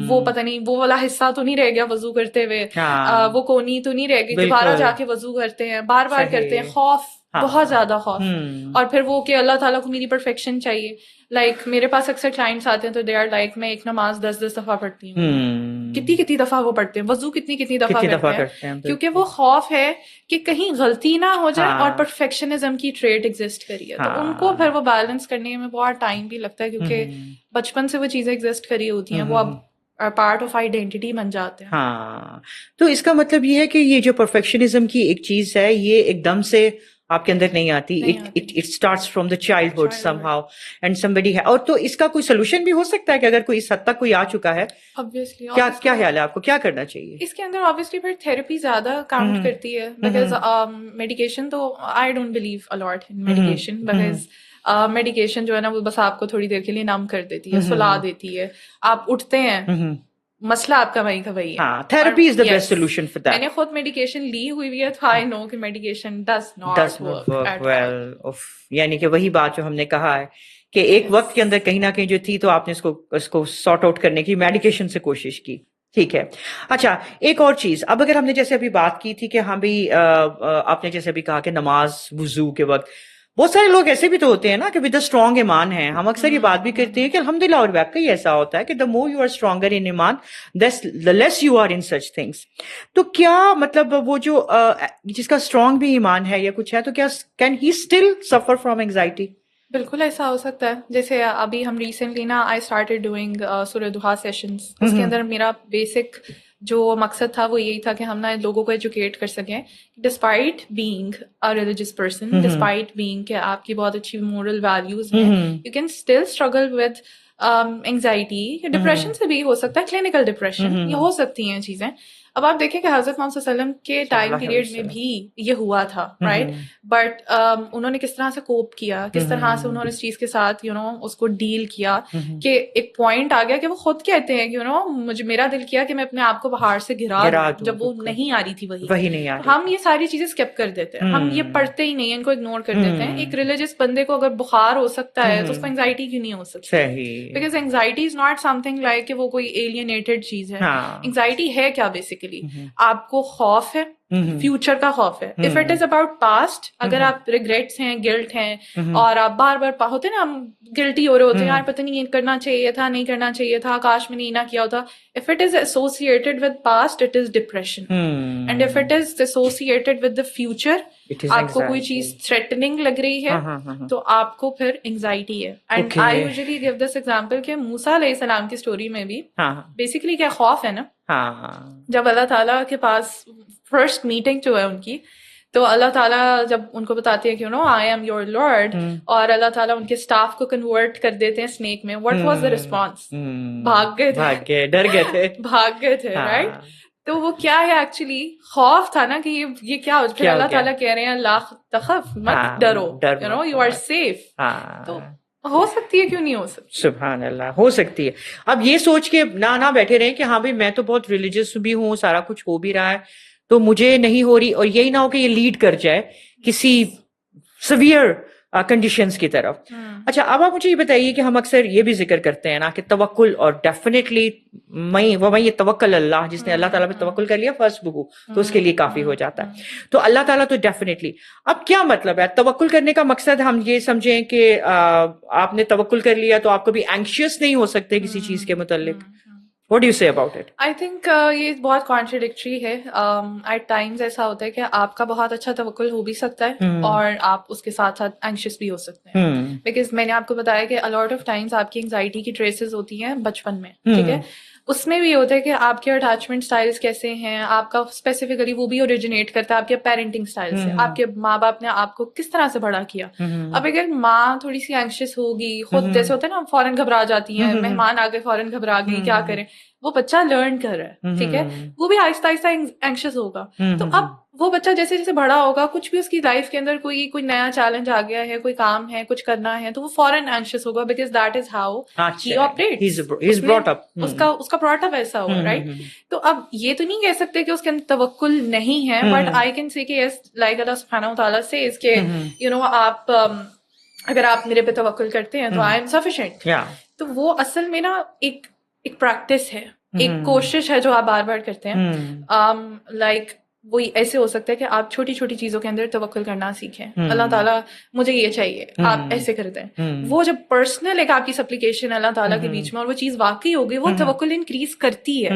وہ پتہ نہیں وہ والا حصہ تو نہیں رہ گیا وضو کرتے ہوئے, وہ کونی تو نہیں رہ گئی, دوبارہ جا کے وضو کرتے ہیں, بار بار کرتے ہیں, خوف, بہت زیادہ خوف. اور پھر وہ کہ اللہ تعالیٰ کو میری پرفیکشن چاہیے. لائک میرے پاس اکثر کلائنٹس آتے ہیں تو دے آر لائک میں ایک نماز 10 دفعہ پڑھتی ہوں. کتنی دفعہ وہ پڑھتے ہیں, وضو کتنی دفعہ کرتے ہیں, کیونکہ وہ خوف ہے کہ کہیں غلطی نہ ہو جائے, اور پرفیکشنزم کی ٹریٹ ایگزسٹ کری ہے. تو ان کو پھر وہ بیلنس کرنے میں بہت ٹائم بھی لگتا ہے, کیونکہ بچپن سے وہ چیزیں ایگزسٹ کری ہوتی ہیں, وہ اب پارٹ آف آئیڈینٹی بن جاتے ہیں. ہاں, تو اس کا مطلب یہ ہے کہ یہ جو پرفیکشنزم کی ایک چیز ہے یہ ایک دم سے آپ کے اندر نہیں آتی, it starts from the childhood some how and somebody ہے. اور تو اس کا کوئی سولوشن بھی ہو سکتا ہے کہ اگر کوئی اس حد تک کوئی آ چکا ہے, کیا خیال ہے آپ کو, کیا کرنا چاہیے اس کے اندر؟ obviously پھر تھراپی زیادہ کاؤنٹ کرتی ہے, بیکاز میڈیکیشن تو I don't believe a lot in medication, because medication جو ہے نا وہ بس آپ کو تھوڑی دیر کے لیے نم کر دیتی ہے, سلا دیتی ہے, آپ اٹھتے ہیں, مسئلہ آپ کا وہیں کا وہی ہے. Therapy is the best solution for that. میں نے خود میڈیکیشن لی ہوئی ہے, تو آئی نو کہ medication does not work well. یعنی کہ وہی بات جو ہم نے کہا ہے کہ ایک وقت کے اندر کہیں نہ کہیں جو تھی تو آپ نے اس کو سارٹ آؤٹ کرنے کی میڈیکیشن سے کوشش کی. ٹھیک ہے. اچھا, ایک اور چیز, اب اگر ہم نے جیسے ابھی بات کی تھی کہ ہاں بھی آپ نے جیسے ابھی کہا کہ نماز وضو کے وقت بہت سارے لوگ ایسے بھی تو ہوتے ہیں نا کہ ود اسٹرانگ ایمان ہے. ہم اکثر یہ بات بھی کرتے ہیں کہ الحمدللہ, اور واقعی ایسا ہوتا ہے کہ the more you are stronger in ایمان the less you are in such things. تو کیا مطلب وہ جو جس کا اسٹرانگ بھی ایمان ہے یا کچھ ہے, تو کیا can he still suffer from anxiety? بالکل ایسا ہو سکتا ہے. جیسے ابھی ہم ریسنٹلی نا آئی اسٹارٹیڈ ڈوئنگ سورہ دہا سیشنز. اس کے اندر میرا بیسک جو مقصد تھا وہ یہی تھا کہ ہم نا لوگوں کو ایجوکیٹ کر سکیں, despite being a religious person, despite being کہ آپ کی بہت اچھی مورل ویلیوز ہیں, you can still struggle with anxiety. Depression سے بھی ہو سکتا ہے, کلینکل ڈپریشن, یہ ہو سکتی ہیں چیزیں. اب آپ دیکھیں کہ حضرت محمد صلی اللہ علیہ وسلم کے ٹائم پیریڈ میں بھی یہ ہوا تھا, رائٹ, بٹ انہوں نے کس طرح سے کوپ کیا, کس طرح سے انہوں نے اس چیز کے ساتھ اس کو ڈیل کیا, کہ ایک پوائنٹ آ گیا کہ وہ خود کہتے ہیں کہ مجھے میرا دل کیا کہ میں اپنے آپ کو پہاڑ سے گرا دوں, جب وہ نہیں آ رہی تھی وہی نہیں آ رہی. ہم یہ ساری چیزیں اسکپ کر دیتے ہیں, ہم یہ پڑھتے ہی نہیں, ان کو اگنور کر دیتے ہیں. ایک ریلیجیس بندے کو اگر بخار ہو سکتا ہے تو اس کو اینگزائٹی کیوں نہیں ہو سکتی؟ Because anxiety is not some thing like کہ وہ کوئی ایلینیٹڈ چیز ہے. اینگزائٹی ہے کیا بیسیکلی؟ آپ کو خوف ہے, فیوچر کا خوف ہے. If it is about past, اگر آپ ریگریٹس ہیں, گلٹ ہیں, اور آپ بار بار ہوتے نا ہم گلٹی ہو رہے ہوتے ہیں, یار پتہ نہیں یہ کرنا چاہیے تھا, نہیں کرنا چاہیے تھا, کاش میں نہیں نہ کیا ہوتا. If it is associated with past, it is depression. And if it is associated with the future, آپ کو کوئی چیز تھریٹننگ لگ رہی ہے, تو آپ کو پھر اینگزائٹی ہے. And I usually give this example کہ موسیٰ علیہ السلام کی اسٹوری میں بھی بیسیکلی کیا خوف ہے نا, جب اللہ تعالیٰ کے پاس فرسٹ میٹنگ جو ہے ان کی, تو اللہ تعالیٰ جب ان کو بتاتے ہیں کہ آئی ایم یور لارڈ, اور اللہ تعالیٰ ان کے اسٹاف کو کنورٹ کر دیتے ہیں اسنیک میں, واٹ واز دا ریسپانس؟ بھاگ گئے, ڈر گئے تھے, رائٹ. تو وہ کیا ہے ایکچولی خوف تھا نا کہ یہ کیا ہو. پھر اللہ تعالیٰ کہہ رہے ہیں لا تخف, مت ڈرو, یو آر سیف. تو ہو سکتی ہے, کیوں نہیں ہو سکتی؟ سبحان اللہ, ہو سکتی ہے. اب یہ سوچ کے نہ بیٹھے رہیں کہ ہاں بھائی میں تو بہت ریلیجیس بھی ہوں, سارا کچھ ہو بھی رہا ہے, تو مجھے نہیں ہو رہی, اور یہی نہ ہو کہ یہ لیڈ کر جائے کسی سیویئر کنڈیشنز کی طرف. اچھا, اب آپ مجھے یہ بتائیے کہ ہم اکثر یہ بھی ذکر کرتے ہیں نا کہ توکل, اور ڈیفینیٹلی یہ توکل اللہ, جس نے اللہ تعالیٰ پہ توکل کر لیا فَاسْبُهُ, تو اس کے لیے کافی ہو جاتا ہے. تو اللہ تعالیٰ تو ڈیفینیٹلی. اب کیا مطلب ہے توکل کرنے کا مقصد؟ ہم یہ سمجھیں کہ آپ نے توکل کر لیا تو آپ کبھی اینکشیس نہیں ہو سکتے کسی چیز کے متعلق. What do you say about it? I think یہ بہت کانٹرڈکٹری ہے. ایٹ ٹائمز ایسا ہوتا ہے کہ آپ کا بہت اچھا توکل ہو بھی سکتا ہے, اور آپ اس کے ساتھ ساتھ اینکشیس بھی ہو سکتے ہیں. بیکاز میں نے آپ کو بتایا کہ الاٹ آف ٹائمز آپ کی انگزائٹی کی ٹریسز ہوتی ہیں بچپن میں, ٹھیک ہے. اس میں بھی ہوتا ہے کہ آپ کے اٹیچمنٹ اسٹائلس کیسے ہیں, آپ کا اسپیسیفکلی وہ بھی اوریجنیٹ کرتا ہے آپ کے پیرنٹنگ اسٹائل سے, آپ کے ماں باپ نے آپ کو کس طرح سے بڑا کیا. اب اگر ماں تھوڑی سی اینکشیس ہوگی, خود جیسے ہوتا ہے نا فوراً گھبرا جاتی ہیں, مہمان آ گئے فوراً گھبرا گئی, کیا کریں, وہ بچہ لرن کر رہا ہے, ٹھیک ہے, وہ بھی آہستہ آہستہ اینکشیس ہوگا. تو اب وہ بچہ جیسے جیسے بڑا ہوگا, کچھ بھی اس کی لائف کے اندر کوئی نیا چیلنج آ گیا ہے, کوئی کام ہے, کچھ کرنا ہے, تو وہ فوراً اینشیس ہوگا, because that is how he operates. اس کا براٹ اپ ایسا ہوا, رائٹ. تو اب یہ تو نہیں کہہ سکتے کہ اس کے اندر توکل نہیں ہے, بٹ آئی کین سی کہ یس, لائک اللہ سبحانہ و تعالیٰ سے اس کے آپ اگر آپ میرے پہ توکل کرتے ہیں تو آئی ایم سفیشینٹ. تو وہ اصل میں نا ایک پریکٹس ہے, ایک کوشش ہے جو آپ بار بار کرتے ہیں. لائک وہ ایسے ہو سکتا ہے کہ آپ چھوٹی چھوٹی چیزوں کے اندر توکل کرنا سیکھیں. اللہ تعالیٰ مجھے یہ چاہیے, آپ ایسے کرتے ہیں. وہ جب پرسنل ایک آپ کی سپلیکیشن اللہ تعالیٰ کے بیچ میں اور وہ چیز واقعی ہوگی, وہ توکل انکریز کرتی ہے.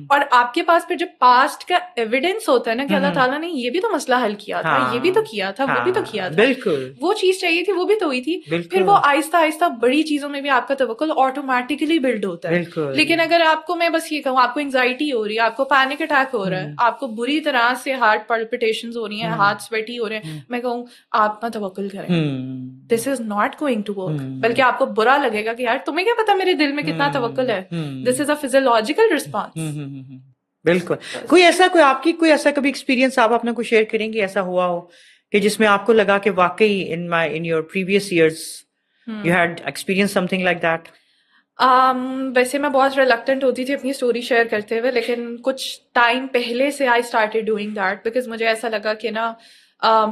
اور آپ کے پاس پھر جب پاسٹ کا ایویڈینس ہوتا ہے نا کہ اللہ تعالیٰ نے یہ بھی تو مسئلہ حل کیا تھا, یہ بھی تو کیا تھا, وہ بھی تو کیا تھا, وہ چیز چاہیے تھی, وہ بھی تو ہوئی تھی, پھر وہ آہستہ آہستہ بڑی چیزوں میں بھی آپ کا توکل آٹومیٹکلی بلڈ ہوتا ہے. لیکن اگر آپ کو میں بس یہ کہوں, آپ کو انگزائٹی ہو رہی ہے, آپ کو پینک اٹیک ہو رہا ہے, آپ کو بری طرح سے ہارٹ پلپٹیشنز ہو رہی ہیں, ہاتھ سویٹی ہو رہے ہیں, میں کہوں آپ نہ توکل کریں, this is not going to work. بلکہ آپ کو برا لگے گا کہ یار تمہیں کیا پتا میرے دل میں کتنا توکل ہے. دس از اے فزیولوجیکل رسپانس. بالکل. کوئی ایسا کبھی ایکسپیرینس آپ اپنے کو شیئر کریں گے, ایسا ہوا ہو کہ جس میں آپ کو لگا کہ واقعی in your previous years you had experience some thing like that? ویسے میں بہت ریلکٹنٹ ہوتی تھی اپنی اسٹوری شیئر کرتے ہوئے, لیکن کچھ ٹائم پہلے سے I started doing that, because مجھے ایسا لگا کہ نا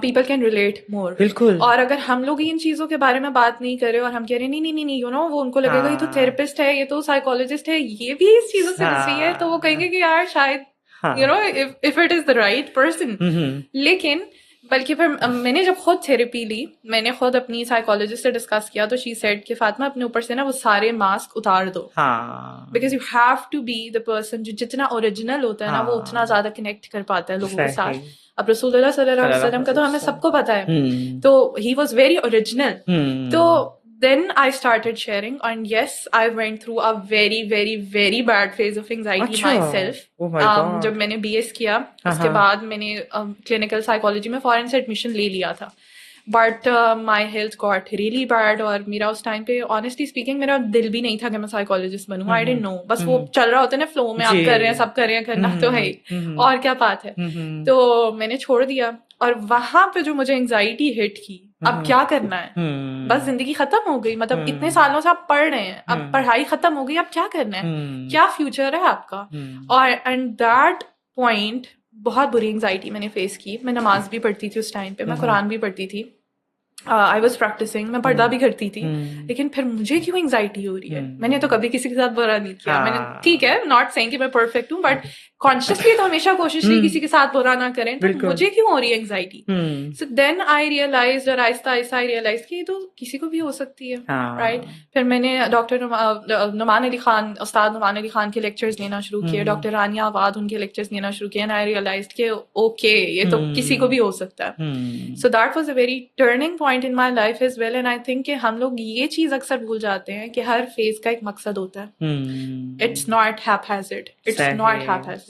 پیپل کین ریلیٹ مور. بالکل. اور اگر ہم لوگ ان چیزوں کے بارے میں بات نہیں کر رہے اور ہم کہہ رہے نہیں یو نو, وہ ان کو لگے گا یہ تو تھراپسٹ ہے, یہ تو سائیکولوجسٹ ہے, یہ بھی اس چیزوں سے گھسی ہے, تو وہ کہیں گے کہ یار شاید you know if it is the right person. لیکن بلکہ پھر میں نے جب خود تھیراپی لی, میں نے خود اپنی سائیکولوجسٹ سے ڈسکس کیا, تو شی سیڈ کہ فاطمہ اپنے اوپر سے نا وہ سارے ماسک اتار دو, because you have to be the person جو جتنا اوریجنل ہوتا ہے نا وہ اتنا زیادہ کنیکٹ کر پاتا ہے لوگوں کے ساتھ. اب رسول اللہ صلی اللہ علیہ وسلم کا تو ہمیں سب کو پتا ہے, تو ہی واز ویری اوریجنل. تو then I started sharing, and yes, I went through a very very very bad phase of anxiety myself. جب میں نے BS کیا, اس کے بعد میں نے clinical psychology میں فورن سے ایڈمیشن لے لیا تھا, but my health got really bad. اور میرا اس ٹائم پہ آنیسٹلی اسپیکنگ میرا دل بھی نہیں تھا کہ میں سائیکولوجسٹ بنوں. آئی ڈنٹ نو, بس وہ چل رہا ہوتا ہے نا فلو میں, آپ کر رہے ہیں, سب کر رہے ہیں, کرنا تو ہے اور کیا بات ہے. تو میں نے چھوڑ دیا, اور وہاں پہ جو مجھے انگزائٹی ہٹ کی, اب کیا کرنا ہے, بس زندگی ختم ہو گئی, مطلب اتنے سالوں سے آپ پڑھ رہے ہیں, اب پڑھائی ختم ہو گئی, اب کیا کرنا ہے, کیا فیوچر ہے آپ کا. اور اینڈ دیٹ پوائنٹ بہت بری انگزائٹی میں نے فیس کی. میں نماز بھی پڑھتی تھی اس ٹائم پہ, میں قرآن بھی پڑھتی تھی, آئی واز پریکٹسنگ, میں پردہ بھی کرتی تھی, لیکن پھر مجھے کیوں انگزائٹی ہو رہی ہے. میں نے تو کبھی کسی کے ساتھ برا نہیں کیا, میں نے ٹھیک ہے ناٹ سیئنگ کہ میں پرفیکٹ ہوں, بٹ کانشیسلی تو ہمیشہ کوشش کی کسی کے ساتھ برا نہ کریں, تو مجھے کیوں ہو رہی ہے انگزائٹی. سو دین آئی ریئلائزڈ, اور آہستہ آہستہ آئی ریئلائز کہ یہ تو کسی کو بھی ہو سکتی ہے, رائٹ. پھر میں نے ڈاکٹر نعمان علی خان, استاد نعمان علی خان کے لیکچرز لینا شروع کیے, ڈاکٹر رانیہ آباد ان کے لیکچرز لینا شروع کیے, اینڈ آئی ریئلائزڈ کہ اوکے یہ تو کسی کو بھی ہو سکتا ہے. So that was a very turning point in my life as well. And I think کہ ہم لوگ یہ چیز اکثر بھول جاتے ہیں کہ ہر فیز کا ایک مقصد ہوتا ہے. It's not haphazard, it's not haphazard.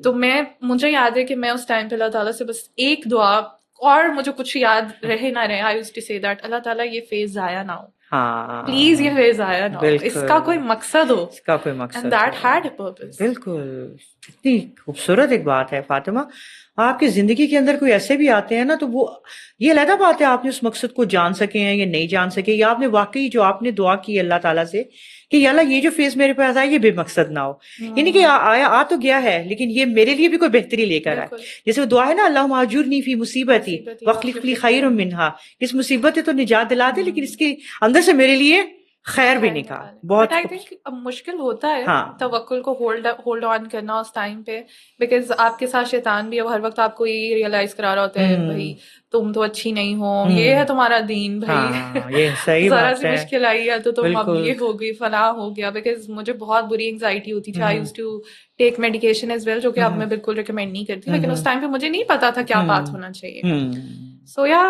تو مجھے یاد ہے کہ میں اس ٹائم پہ اللہ تعالیٰ سے بس ایک دعا, اور مجھے کچھ یاد رہے نہ رہے, آئی یوزڈ ٹو سے دیٹ اللہ تعالیٰ یہ فیز ضائع نہ ہو, پلیز یہ فیز ضائع نہ ہو, اس کا کوئی مقصد ہو, اس کا کوئی مقصد, and that had a purpose. بالکل. اتنی خوبصورت ایک بات ہے فاطمہ. آپ کی زندگی کے اندر کوئی ایسے بھی آتے ہیں نا, تو وہ یہ علیحدہ بات ہے آپ نے اس مقصد کو جان سکے ہیں یا نہیں جان سکے, یا آپ نے واقعی جو آپ نے دعا کی اللہ تعالیٰ سے کہ یا اللہ یہ جو فیز میرے پاس آیا یہ بے مقصد نہ ہو, یعنی کہ آ تو گیا ہے لیکن یہ میرے لیے بھی کوئی بہتری لے کر آئے. جیسے وہ دعا ہے نا, اللہم اجرنی فی مصیبتی واخلف لی خیر منہا, اس مصیبت ہے تو نجات دلا دے لیکن اس کے اندر سے میرے لیے خیر بھی نکال. بہت آئی تھنک مشکل ہوتا ہے توکل کو ہولڈ آن کرنا اس ٹائم پہ, بیکاز آپ کے ساتھ شیطان بھی اب ہر وقت آپ کو یہ ریئلائز کرا رہا ہوتا ہے بھائی تم تو اچھی نہیں ہو, یہ ہے تمہارا دین بھائی, ذرا سی مشکل آئی ہے تو تم اب یہ ہو گئی فلاں ہو گیا. بیکاز مجھے بہت بری انگزائٹی ہوتی تھی, I used to take medication as well, جو کہ اب میں بالکل ریکمینڈ نہیں کرتی, لیکن اس ٹائم پہ مجھے نہیں پتا تھا کیا بات ہونا چاہیے. سو یا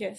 Yes.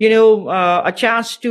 a chance to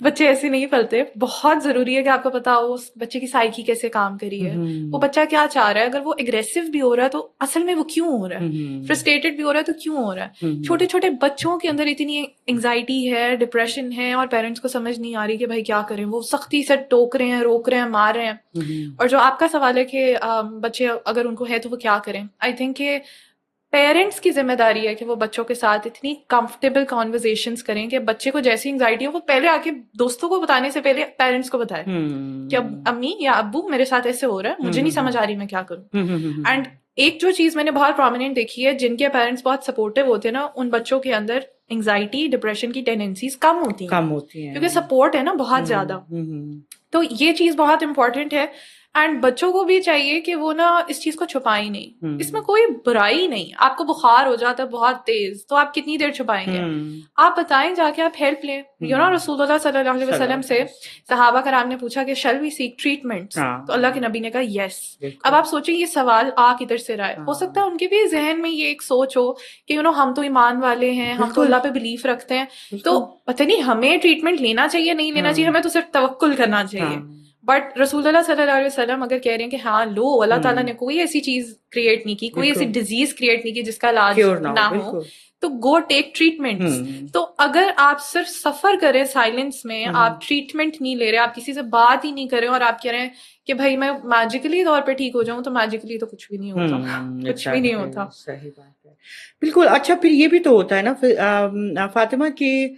بچے ایسے نہیں پلتے. بہت ضروری ہے کہ آپ کو پتا ہو اس بچے کی سائیکی کیسے کام کری ہے, وہ بچہ کیا چاہ رہا ہے. اگر وہ اگریسو بھی ہو رہا ہے تو اصل میں وہ کیوں ہو رہا ہے, فرسٹریٹڈ بھی ہو رہا ہے تو کیوں ہو رہا ہے. چھوٹے چھوٹے بچوں کے اندر اتنی انگزائٹی ہے, ڈپریشن ہے, اور پیرنٹس کو سمجھ نہیں آ رہی کہ بھائی کیا کریں. وہ سختی سے ٹوک رہے ہیں, روک رہے ہیں, مار رہے ہیں. اور جو آپ کا سوال ہے کہ بچے اگر ان کو ہے تو وہ کیا کریں, آئی تھنک کہ پیرنٹس کی ذمہ داری ہے کہ وہ بچوں کے ساتھ اتنی کمفرٹیبل کانورزیشنز کریں کہ بچے کو جیسی انگزائٹی ہو وہ پہلے آ کے دوستوں کو بتانے سے پہلے پیرنٹس کو بتائے کہ اب امی یا ابو میرے ساتھ ایسے ہو رہا ہے, مجھے نہیں سمجھ آ رہی میں کیا کروں. اینڈ ایک جو چیز میں نے بہت پرومیننٹ دیکھی ہے, جن کے پیرنٹس بہت سپورٹیو ہوتے ہیں نا, ان بچوں کے اندر انگزائٹی ڈپریشن کی ٹینڈنسیز کم ہوتی ہیں کیونکہ سپورٹ ہے نا بہت زیادہ. تو یہ چیز بہت امپورٹنٹ ہے. اینڈ بچوں کو بھی چاہیے کہ وہ نا اس چیز کو چھپائیں نہیں. اس میں کوئی برائی نہیں. آپ کو بخار ہو جاتا ہے بہت تیز تو آپ کتنی دیر چھپائیں گے؟ آپ بتائیں, جا کے آپ ہیلپ لیں. رسول اللہ صلی اللہ علیہ وسلم سے صحابہ کرام نے پوچھا کہ شل وی سیک ٹریٹمنٹ, تو اللہ کے نبی نے کہا یس. اب آپ سوچیں یہ سوال کدھر سے رہا ہے. ہو سکتا ہے ان کے بھی ذہن میں یہ ایک سوچ ہو کہ ہم تو ایمان والے ہیں, ہم تو اللہ پہ بلیف رکھتے ہیں, تو پتہ نہیں ہمیں ٹریٹمنٹ لینا چاہیے نہیں لینا چاہیے, ہمیں تو صرف توکل کرنا چاہیے. بٹ رسول اللہ صلی اللہ علیہ وسلم اگر کہہ رہے ہیں کہ ہاں لو, اللہ تعالیٰ نے کوئی ایسی چیز کریٹ نہیں کی, کوئی ایسی ڈیزیز کریٹ نہیں کی جس کا علاج نہ ہو, تو گو ٹیک ٹریٹمنٹ. تو اگر آپ صرف سفر کریں سائلنس میں, آپ ٹریٹمنٹ نہیں لے رہے, آپ کسی سے بات ہی نہیں کر رہے, اور آپ کہہ رہے ہیں کہ بھائی میں میجیکلی طور پہ ٹھیک ہو جاؤں, تو میجیکلی تو کچھ بھی نہیں ہوتا, کچھ بھی نہیں ہوتا. صحیح بات ہے, بالکل. اچھا پھر یہ بھی تو ہوتا ہے نا فاطمہ کہ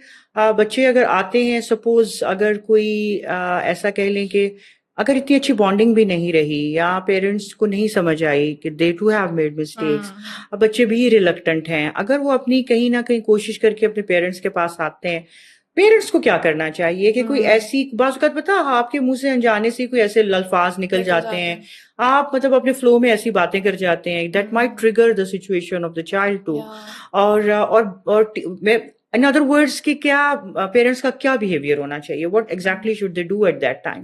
بچے اگر آتے ہیں, سپوز اگر کوئی ایسا کہہ لیں کہ اگر اتنی اچھی بانڈنگ بھی نہیں رہی یا پیرنٹس کو نہیں سمجھ آئی کہ دے ٹو ہیو میڈ مسٹیکس, اب بچے بھی ریلکٹنٹ ہیں, اگر وہ اپنی کہیں نہ کہیں کوشش کر کے اپنے پیرنٹس کے پاس آتے ہیں, پیرنٹس کو کیا کرنا چاہیے کہ کوئی ایسی بعض اوقات پتا آپ کے منہ سے انجانے سے کوئی ایسے الفاظ نکل جاتے ہیں, آپ مطلب اپنے فلو میں ایسی باتیں کر جاتے ہیں that might trigger the situation of the child too, اور ان ادر ورڈس کہ کیا پیرنٹس کا کیا بیہیویئر ہونا چاہیے, what exactly should they do at that time.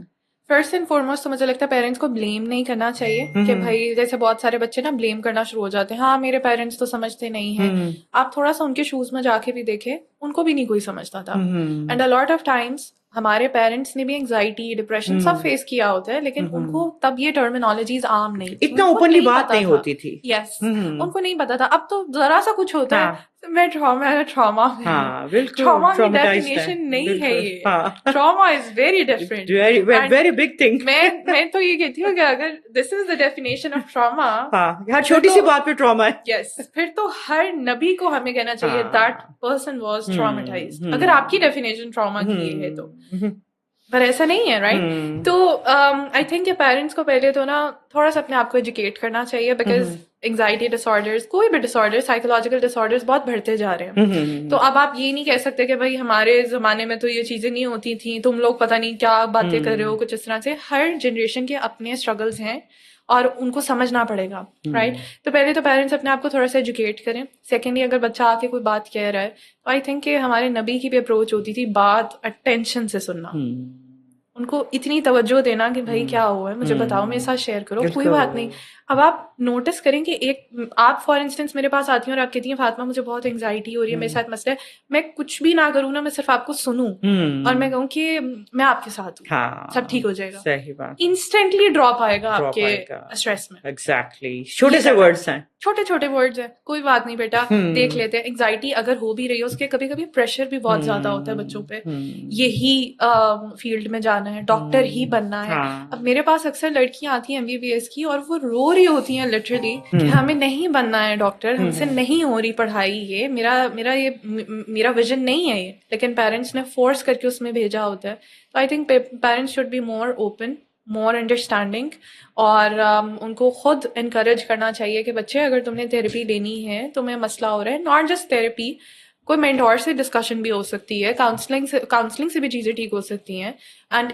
First and foremost تو مجھے لگتا ہے پیرنٹس کو بلیم نہیں کرنا چاہیے کہ بھائی جیسے بہت سارے بچے نا بلیم کرنا شروع ہو جاتے ہیں, ہاں میرے پیرنٹس تو سمجھتے نہیں ہیں. آپ تھوڑا سا ان کے شوز میں جا کے بھی دیکھیں, ان کو بھی نہیں کوئی سمجھتا تھا. And a lot of Times ہمارے پیرنٹس نے بھی انگزائٹی ڈپریشن سب فیس کیا ہوتا ہے, لیکن ان کو تب یہ ٹرمینالوجیز عام نہیں, اتنا اوپنلی بات نہیں ہوتی تھی. یس, ان کو نہیں پتا تھا. اب تو ذرا سا کچھ ہوتا ہے میں ٹراما ڈیفینیشن نہیں ہے یہ. Trauma is very different, very big thing. میں تو یہ کہتی ہوں کہ اگر دس از دا ڈیفینیشن آف ٹراما, ہر چھوٹی سی بات پہ ٹراما ہے, یس, پھر تو ہر نبی کو ہمیں کہنا چاہیے دیٹ پرسن واز ٹرامیٹائزڈ, اگر آپ کی ڈیفینیشن ٹراما کی ہے تو. پر ایسا نہیں ہے, رائٹ. تو آئی تھنک کہ پیرنٹس کو پہلے تو نا تھوڑا سا اپنے آپ کو ایجوکیٹ کرنا چاہیے, بیکاز انگزائٹی ڈس آرڈرز, کوئی بھی ڈس آرڈر, سائیکولوجیکل ڈس آرڈرز بہت بڑھتے جا رہے ہیں. تو اب آپ یہ نہیں کہہ سکتے کہ بھائی ہمارے زمانے میں تو یہ چیزیں نہیں ہوتی تھیں, تم لوگ پتہ نہیں کیا باتیں کر رہے ہو, کچھ اس طرح سے. ہر جنریشن کے اپنے اسٹرگلز ہیں اور ان کو سمجھنا پڑے گا, رائٹ. تو پہلے تو پیرنٹس اپنے آپ کو تھوڑا سا ایجوکیٹ کریں. سیکنڈلی اگر بچہ آ کے کوئی بات کہہ رہا ہے تو آئی تھنک کہ ہمارے نبی کی بھی اپروچ ہوتی تھی بات اٹینشن سے سننا, ان کو اتنی توجہ دینا کہ بھائی کیا ہوا ہے مجھے بتاؤ, میرے ساتھ شیئر کرو, کوئی بات نہیں. اب آپ نوٹس کریں کہ ایک آپ فار انسٹنس میرے پاس آتی ہیں اور آپ کہتی ہیں فاطمہ مجھے بہت انگزائٹی ہو رہی ہے, میرے ساتھ مسئلہ ہے, میں کچھ بھی نہ کروں نا, میں صرف آپ کو سنوں اور میں کہوں کہ میں آپ کے ساتھ ہوں, سب ٹھیک ہو جائے گا. صحیح بات, انسٹنٹلی ڈراپ آئے گا آپ کے اسٹریس میں. ایگزیکٹلی, چھوٹے سے ورڈز ہیں, چھوٹے چھوٹے ورڈز ہیں, کوئی بات نہیں بیٹا دیکھ لیتے ہیں. انگزائٹی اگر ہو بھی رہی ہے, اس کے کبھی کبھی پریشر بھی بہت زیادہ ہوتا ہے بچوں پہ, یہی فیلڈ میں جانا ہے, ڈاکٹر ہی بننا ہے. اب میرے پاس اکثر لڑکیاں آتی ہیں MBBS کی اور وہ رو رہی ہوتی ہیں لٹرلی کہ ہمیں نہیں بننا ہے ڈاکٹر, ہم سے نہیں ہو رہی پڑھائی, یہ میرا ویژن نہیں ہے یہ, لیکن پیرنٹس نے فورس کر کے اس میں بھیجا ہوتا ہے. تو I think parents should be more open, more understanding, اور ان کو خود انکریج کرنا چاہیے کہ بچے اگر تم نے تھیراپی لینی ہے, تمہیں مسئلہ ہو رہا ہے, ناٹ جسٹ تھیراپی, کوئی مینٹور سے ڈسکشن بھی ہو سکتی ہے, کاؤنسلنگ سے بھی چیزیں ٹھیک ہو سکتی ہیں. اینڈ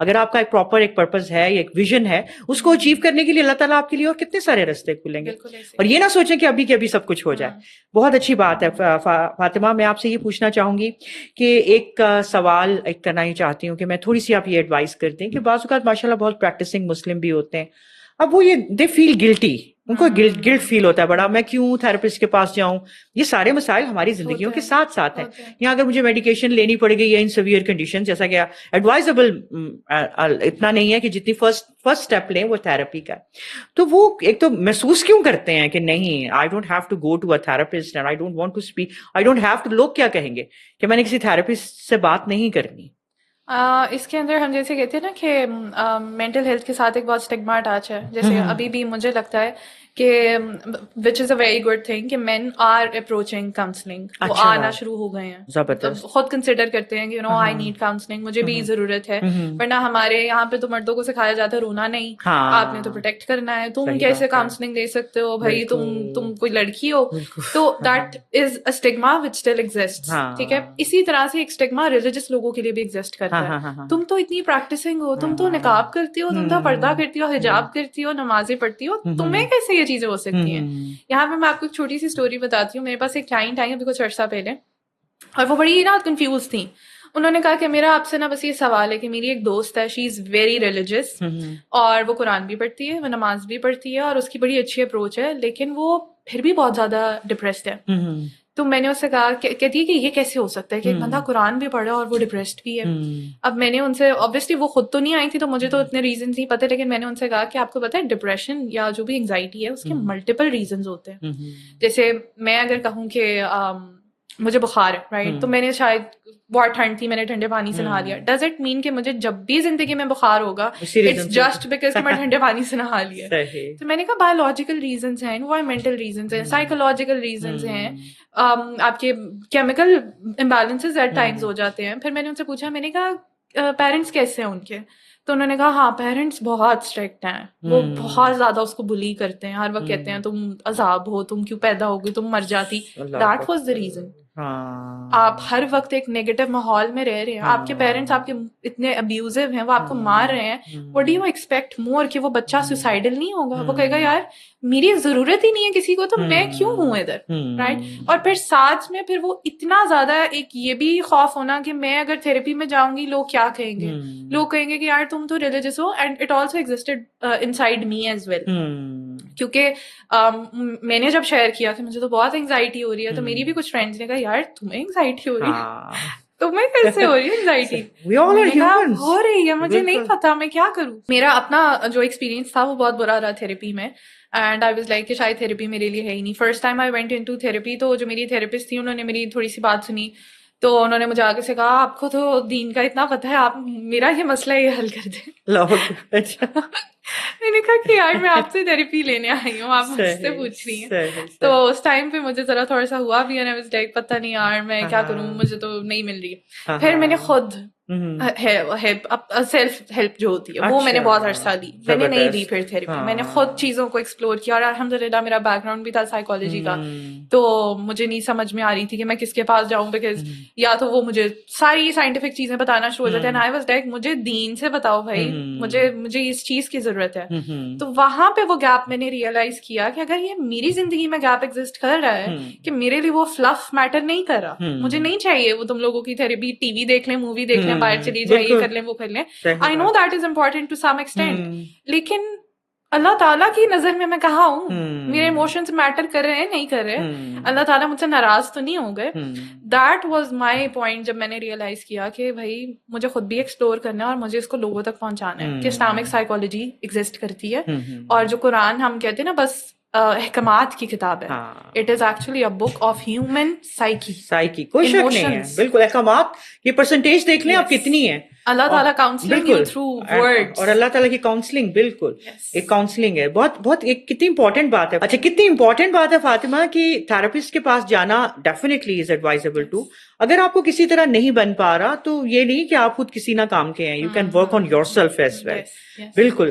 اگر آپ کا ایک پراپر ایک پرپز ہے, ایک ویژن ہے, اس کو اچیو کرنے کے لیے اللہ تعالیٰ آپ کے لیے اور کتنے سارے راستے کھلیں گے. اور یہ نہ سوچیں کہ ابھی کے ابھی سب کچھ ہو جائے. بہت اچھی بات ہے. فاطمہ, میں آپ سے یہ پوچھنا چاہوں گی کہ ایک سوال ایک کرنا ہی چاہتی ہوں کہ میں تھوڑی سی آپ یہ ایڈوائز کر دیں کہ بعض اوقات ماشاء اللہ بہت پریکٹسنگ مسلم بھی ہوتے ہیں, اب وہ یہ دے فیل گلٹی, ان کو گلٹ فیل ہوتا ہے بڑا, میں کیوں تھراپسٹ کے پاس جاؤں. یہ سارے مسائل ہماری زندگیوں کے ساتھ ساتھ ہیں. یہاں اگر مجھے میڈیکیشن لینی پڑے گی یا ان سیویئر کنڈیشن, جیسا کہ ایڈوائزبل اتنا نہیں ہے کہ جتنی فرسٹ اسٹیپ لیں وہ تھراپی کا, تو وہ ایک تو محسوس کیوں کرتے ہیں کہ نہیں, I don't have to go to a therapist and I don't want to speak, I don't have to, لوگ کیا کہیں گے کہ میں نے کسی تھراپسٹ سے بات نہیں کرنی. اس کے اندر ہم جیسے کہتے ہیں نا کہ مینٹل ہیلتھ کے ساتھ ایک بہت اسٹگما اٹیچ ہے. جیسے ابھی بھی مجھے لگتا ہے کہ وچ از اے ویری گڈ تھنگ کہ مین آر اپروچنگ کاؤنسلنگ, وہ آنا شروع ہو گئے ہیں, خود کنسیڈر کرتے ہیں کہ you know I need counselling, مجھے بھی ضرورت ہے. ورنہ ہمارے یہاں پہ تو مردوں کو سکھایا جاتا ہے رونا نہیں, آپ نے تو پروٹیکٹ کرنا ہے, تم کیسے کاؤنسلنگ دے سکتے ہو بھائی, تم کوئی لڑکی ہو. تو that is a stigma which still exists. ٹھیک ہے, اسی طرح سے ایک اسٹگما ریلیجس لوگوں کے لیے بھی ایگزسٹ کرتا ہے. تم تو اتنی پریکٹسنگ ہو, تم تو نقاب کرتی ہو, تم تو پردہ کرتی ہو, حجاب کرتی ہو, نمازیں پڑھتی ہو, تمہیں کیسے یہ چیزیں ہو سکتی ہیں. یہاں پہ میں آپ کو ایک چھوٹی سی اسٹوری بتاتی ہوں. میرے پاس ایک کلائنٹ آئی ابھی کچھ عرصہ پہلے, اور وہ بڑی نا کنفیوز تھیں. انہوں نے کہا کہ میرا آپ سے نا بس یہ سوال ہے کہ میری ایک دوست ہے, شی از ویری ریلیجس, اور وہ قرآن بھی پڑھتی ہے, وہ نماز بھی پڑھتی ہے, اور اس کی بڑی اچھی اپروچ ہے, لیکن وہ پھر بھی بہت زیادہ ڈپریسڈ ہے. تو میں نے اس سے کہا, کہتی ہے کہ یہ کیسے ہو سکتا ہے کہ ایک بندہ قرآن بھی پڑھا اور وہ ڈپریسڈ بھی ہے. اب میں نے ان سے, obviously وہ خود تو نہیں آئی تھی تو مجھے تو اتنے ریزنز نہیں پتہ, لیکن میں نے ان سے کہا کہ آپ کو پتہ ہے ڈپریشن یا جو بھی انگزائٹی ہے اس کے ملٹیپل ریزنز ہوتے ہیں. جیسے میں اگر کہوں کہ مجھے بخار ہے, رائٹ, تو میں نے شاید بہت ٹھنڈ تھی, میں نے ٹھنڈے پانی سے نہا لیا. ڈز اٹ مین کہ مجھے جب بھی زندگی میں بخار ہوگا اٹس جسٹ بیکاز میں ٹھنڈے پانی سے نہا لیا. تو میں نے کہا بایولوجیکل ریزنز ہیں, انوائرمنٹل ریزنز ہیں, سائیکولوجیکل ریزنز ہیں, آپ کے کیمیکل امبیلنسز ایٹ ٹائمز ہو جاتے ہیں. پھر میں نے ان سے پوچھا, میں نے کہا پیرنٹس کیسے ہیں ان کے, تو انہوں نے کہا ہاں پیرنٹس بہت اسٹرکٹ ہیں, وہ بہت زیادہ اس کو بلی کرتے ہیں, ہر وقت کہتے ہیں تم عذاب ہو, تم کیوں پیدا ہوگی, تم مر جاتی. That was the reason. آپ ہر وقت ایک نیگیٹو ماحول میں رہ رہے ہیں, آپ کے پیرنٹس آپ کے اتنے ابیوزو ہیں, وہ آپ کو مار رہے ہیں, وٹ ڈو یو ایکسپیکٹ مور کہ وہ بچہ سوسائڈل نہیں ہوگا, وہ کہے گا یار میری ضرورت ہی نہیں ہے کسی کو, تو میں کیوں ہوں ادھر, رائٹ. اور پھر ساتھ میں پھر وہ اتنا زیادہ ایک یہ بھی خوف ہونا کہ میں اگر تھراپی میں جاؤں گی لوگ کیا کہیں گے, لوگ کہیں گے کہ یار تم تو ریلیجس ہو, and it also existed inside me as well. کیونکہ میں نے جب شیئر کیا کہ مجھے تو بہت انگزائٹی ہو رہی ہے, تو میری بھی کچھ فرینڈس نے کہا یار تمہیں انگزائٹی ہو رہی ہے, تمہیں کیسے ہو رہی ہے انگزائٹی, ہو رہی ہے, مجھے نہیں پتا میں کیا کروں. میرا اپنا جو ایکسپیرینس تھا وہ بہت برا رہا تھراپی میں, اینڈ آئی واز لائک کہ شاید تھراپی میرے لیے ہے ہی نہیں. First time I went into therapy, تو جو میری تھراپسٹ تھی انہوں نے میری تھوڑی سی بات سنی, تو انہوں نے مجھے آگے سے کہا آپ کو تو دین کا اتنا پتہ ہے, آپ میرا یہ مسئلہ یہ حل کر دیں. میں نے کہا کہ یار میں آپ سے تھراپی لینے آئی ہوں, آپ مجھ سے پوچھ رہی ہیں. تو اس ٹائم پہ مجھے ذرا تھوڑا سا ہوا بھی, پتہ نہیں یار میں کیا کروں, مجھے تو نہیں مل رہی. پھر میں نے خود سیلف ہیلپ جو ہوتی ہے وہ میں نے بہت عرصہ لی, میں نے نہیں لی پھر تھراپی, میں نے خود چیزوں کو ایکسپلور کیا, اور الحمدللہ میرا بیک گراؤنڈ بھی تھا سائیکالوجی کا, تو مجھے نہیں سمجھ میں آ رہی تھی کہ میں کس کے پاس جاؤں, بیکاز یا تو وہ مجھے ساری سائنٹیفک چیزیں بتانا شروع ہو جاتے ہیں, آئی واز لائک مجھے دین سے بتاؤ بھائی, مجھے اس چیز کی ضرورت ہے. تو وہاں پہ وہ گیپ میں نے ریئلائز کیا کہ اگر یہ میری زندگی میں گیپ ایگزسٹ کر رہا ہے کہ میرے لیے وہ فلف میٹر نہیں کر رہا, مجھے نہیں چاہیے وہ تم لوگوں کی تھراپی, ٹی وی دیکھ لیں, مووی دیکھ لیں, باہر چلی جائیے, کر لیں وہ کر لیں. I know that is important to some extent, لیکن اللہ تعالیٰ کی نظر میں کہاں ہوں, میرے ایموشنز میٹر کر رہے ہیں نہیں کر رہے, اللہ تعالیٰ مجھ سے ناراض تو نہیں ہو گئے. دیٹ واز مائی پوائنٹ, جب میں نے ریئلائز کیا کہ بھائی مجھے خود بھی ایکسپلور کرنا ہے اور مجھے اس کو لوگوں تک پہنچانا ہے کہ اسلامک سائیکالوجی ایگزسٹ کرتی ہے, اور جو قرآن ہم کہتے ہیں نا بس احکامات کی کتاب ہے, it is actually a book of human psyche. کوئی شک نہیں ہے, بالکل. احکامات کی پرسنٹیج دیکھ لیں آپ کتنی ہے, اللہ تعالیٰ کاؤنسلنگ یو تھرو ورڈز, اور اللہ تعالیٰ کی کاؤنسلنگ بالکل ایک کاؤنسلنگ ہے. بہت ایک کتنی امپورٹنٹ بات ہے. اچھا, کتنی امپورٹنٹ بات ہے فاطمہ کہ تھراپسٹ کے پاس جانا ڈیفینیٹلی از ایڈوائزبل ٹو. اگر آپ کو کسی طرح نہیں بن پا رہا تو یہ نہیں کہ آپ خود کسی نہ کام کے ہیں, you can work on your self as well. بالکل.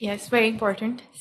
Yes, very important.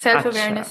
Self-awareness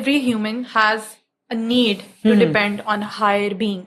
every human has a need to depend on a higher being.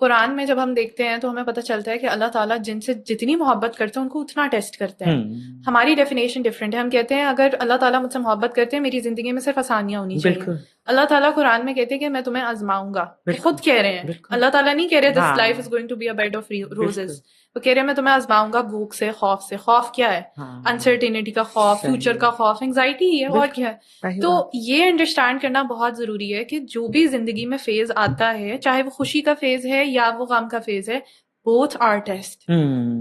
قرآن میں جب ہم دیکھتے ہیں تو ہمیں پتہ چلتا ہے کہ اللہ تعالیٰ جن سے جتنی محبت کرتے ہیں ان کو اتنا ٹیسٹ کرتے ہیں. ہماری ڈیفینیشن ڈفرینٹ ہے. ہم کہتے ہیں اگر اللہ تعالیٰ مجھ سے محبت کرتے ہیں میری زندگی میں صرف آسانیاں ہونی چاہیے. اللہ تعالیٰ قرآن میں کہتے ہیں کہ میں تمہیں آزماؤں گا. خود کہہ رہے ہیں, اللہ تعالیٰ نہیں کہہ رہے this life is going to be a bed of roses. وہ کہہ رہے ہیں میں تمہیں آزماؤں گا بھوک سے, خوف سے. خوف کیا ہے؟ انسرٹینٹی کا خوف, فیوچر کا خوف, انگزائٹی ہی ہے, اور کیا ہے. تو یہ انڈرسٹینڈ کرنا بہت ضروری ہے کہ جو بھی زندگی میں فیز آتا ہے, چاہے وہ خوشی کا فیز ہے یا وہ غم کا فیز ہے, both are test.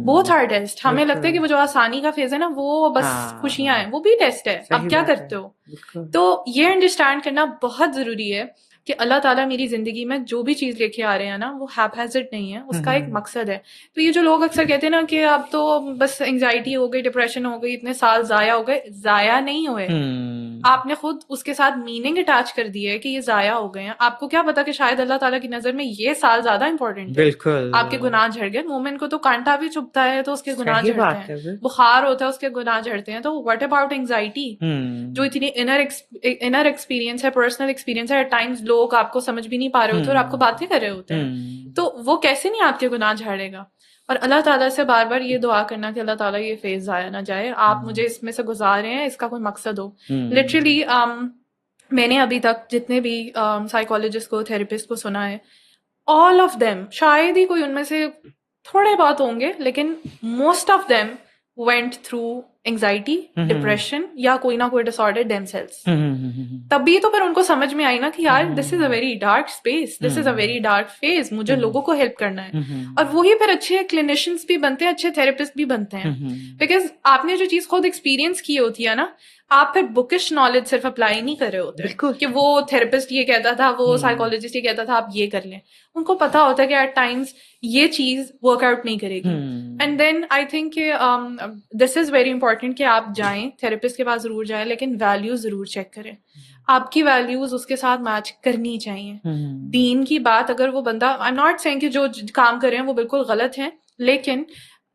Both are test. ہمیں لگتا ہے کہ وہ جو آسانی کا فیز ہے نا وہ بس خوشیاں ہیں, وہ بھی ٹیسٹ ہے. آپ کیا کرتے ہو؟ تو یہ انڈرسٹینڈ کرنا بہت ضروری ہے کہ اللہ تعالیٰ میری زندگی میں جو بھی چیز لے کے آ رہے ہیں نا وہ ہیپ ہیزڈ نہیں ہے, اس کا ایک مقصد ہے. تو یہ جو لوگ اکثر کہتے ہیں نا کہ اب تو بس انگزائٹی ہو گئی, ڈپریشن ہو گئی, اتنے سال ضائع ہو گئے. ضائع نہیں ہوئے, آپ نے خود اس کے ساتھ میننگ اٹیچ کر دی ہے کہ یہ ضائع ہو گئے ہیں. آپ کو کیا پتا کہ شاید اللہ تعالیٰ کی نظر میں یہ سال زیادہ امپورٹنٹ ہے. بالکل آپ کے گناہ جھڑ گئے. مومن کو تو کانٹا بھی چبھتا ہے تو اس کے گناہ جھڑتے ہیں, بخار ہوتا ہے اس کے گناہ جھڑتے ہیں. تو واٹ اباؤٹ انگزائٹی, جو اتنی انر ایکسپیرینس ہے, پرسنل ایکسپیرینس ہے. ایٹ ٹائمز لوگ آپ کو سمجھ بھی نہیں پا رہے ہوتے اور آپ کو باتیں کر رہے ہوتے ہیں, تو وہ کیسے نہیں آپ کے گناہ جھاڑے گا. اور اللہ تعالیٰ سے بار بار یہ دعا کرنا کہ اللہ تعالیٰ یہ فیز ضائع نہ جائے, آپ مجھے اس میں سے گزار رہے ہیں, اس کا کوئی مقصد ہو. لٹرلی میں نے ابھی تک جتنے بھی سائیکالوجسٹ کو, تھراپسٹ کو سنا ہے, آل آف دیم, شاید ہی کوئی ان میں سے تھوڑے بہت ہوں گے, لیکن most of them went through anxiety, depression یا کوئی نہ کوئی disorder themselves. تبھی تو پھر ان کو سمجھ میں آئی نا کہ یار this is a very dark space, this is a very dark phase, مجھے لوگوں کو ہیلپ کرنا ہے. اور وہی پھر اچھے کلینیشنز بھی بنتے ہیں, اچھے تھراپسٹ بھی بنتے ہیں, بیکاز آپ نے جو چیز خود ایکسپیرینس کی ہوتی ہے نا, آپ پھر بکش نالج صرف اپلائی نہیں کر رہے ہوتے کہ وہ تھراپسٹ یہ کہتا تھا, وہ سائیکالوجسٹ یہ کہتا تھا, آپ یہ کر لیں. ان کو پتا ہوتا ہے کہ ایٹ ٹائمز یہ چیز ورک آؤٹ نہیں کرے گی. اینڈ دین آئی تھنک کہ دس از ویری امپورٹنٹ کہ آپ جائیں تھراپسٹ کے پاس ضرور جائیں, لیکن ویلیوز ضرور چیک کریں. آپ کی ویلیوز اس کے ساتھ میچ کرنی چاہیے. دین کی بات اگر وہ بندہ, آئی ایم ناٹ سیئنگ کہ جو کام کر رہے ہیں وہ بالکل غلط ہیں, لیکن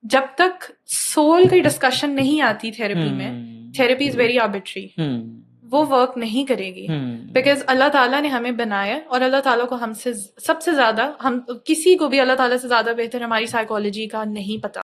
جب تک سول کی ڈسکشن نہیں آتی تھراپی میں, تھراپی از ویری آربیٹری, وہ ورک نہیں کرے گی. بیکاز اللہ تعالیٰ نے ہمیں بنایا, اور اللہ تعالیٰ کو ہم سے سب سے زیادہ, ہم کسی کو بھی اللہ تعالیٰ سے زیادہ بہتر ہماری سائیکالوجی کا نہیں پتا.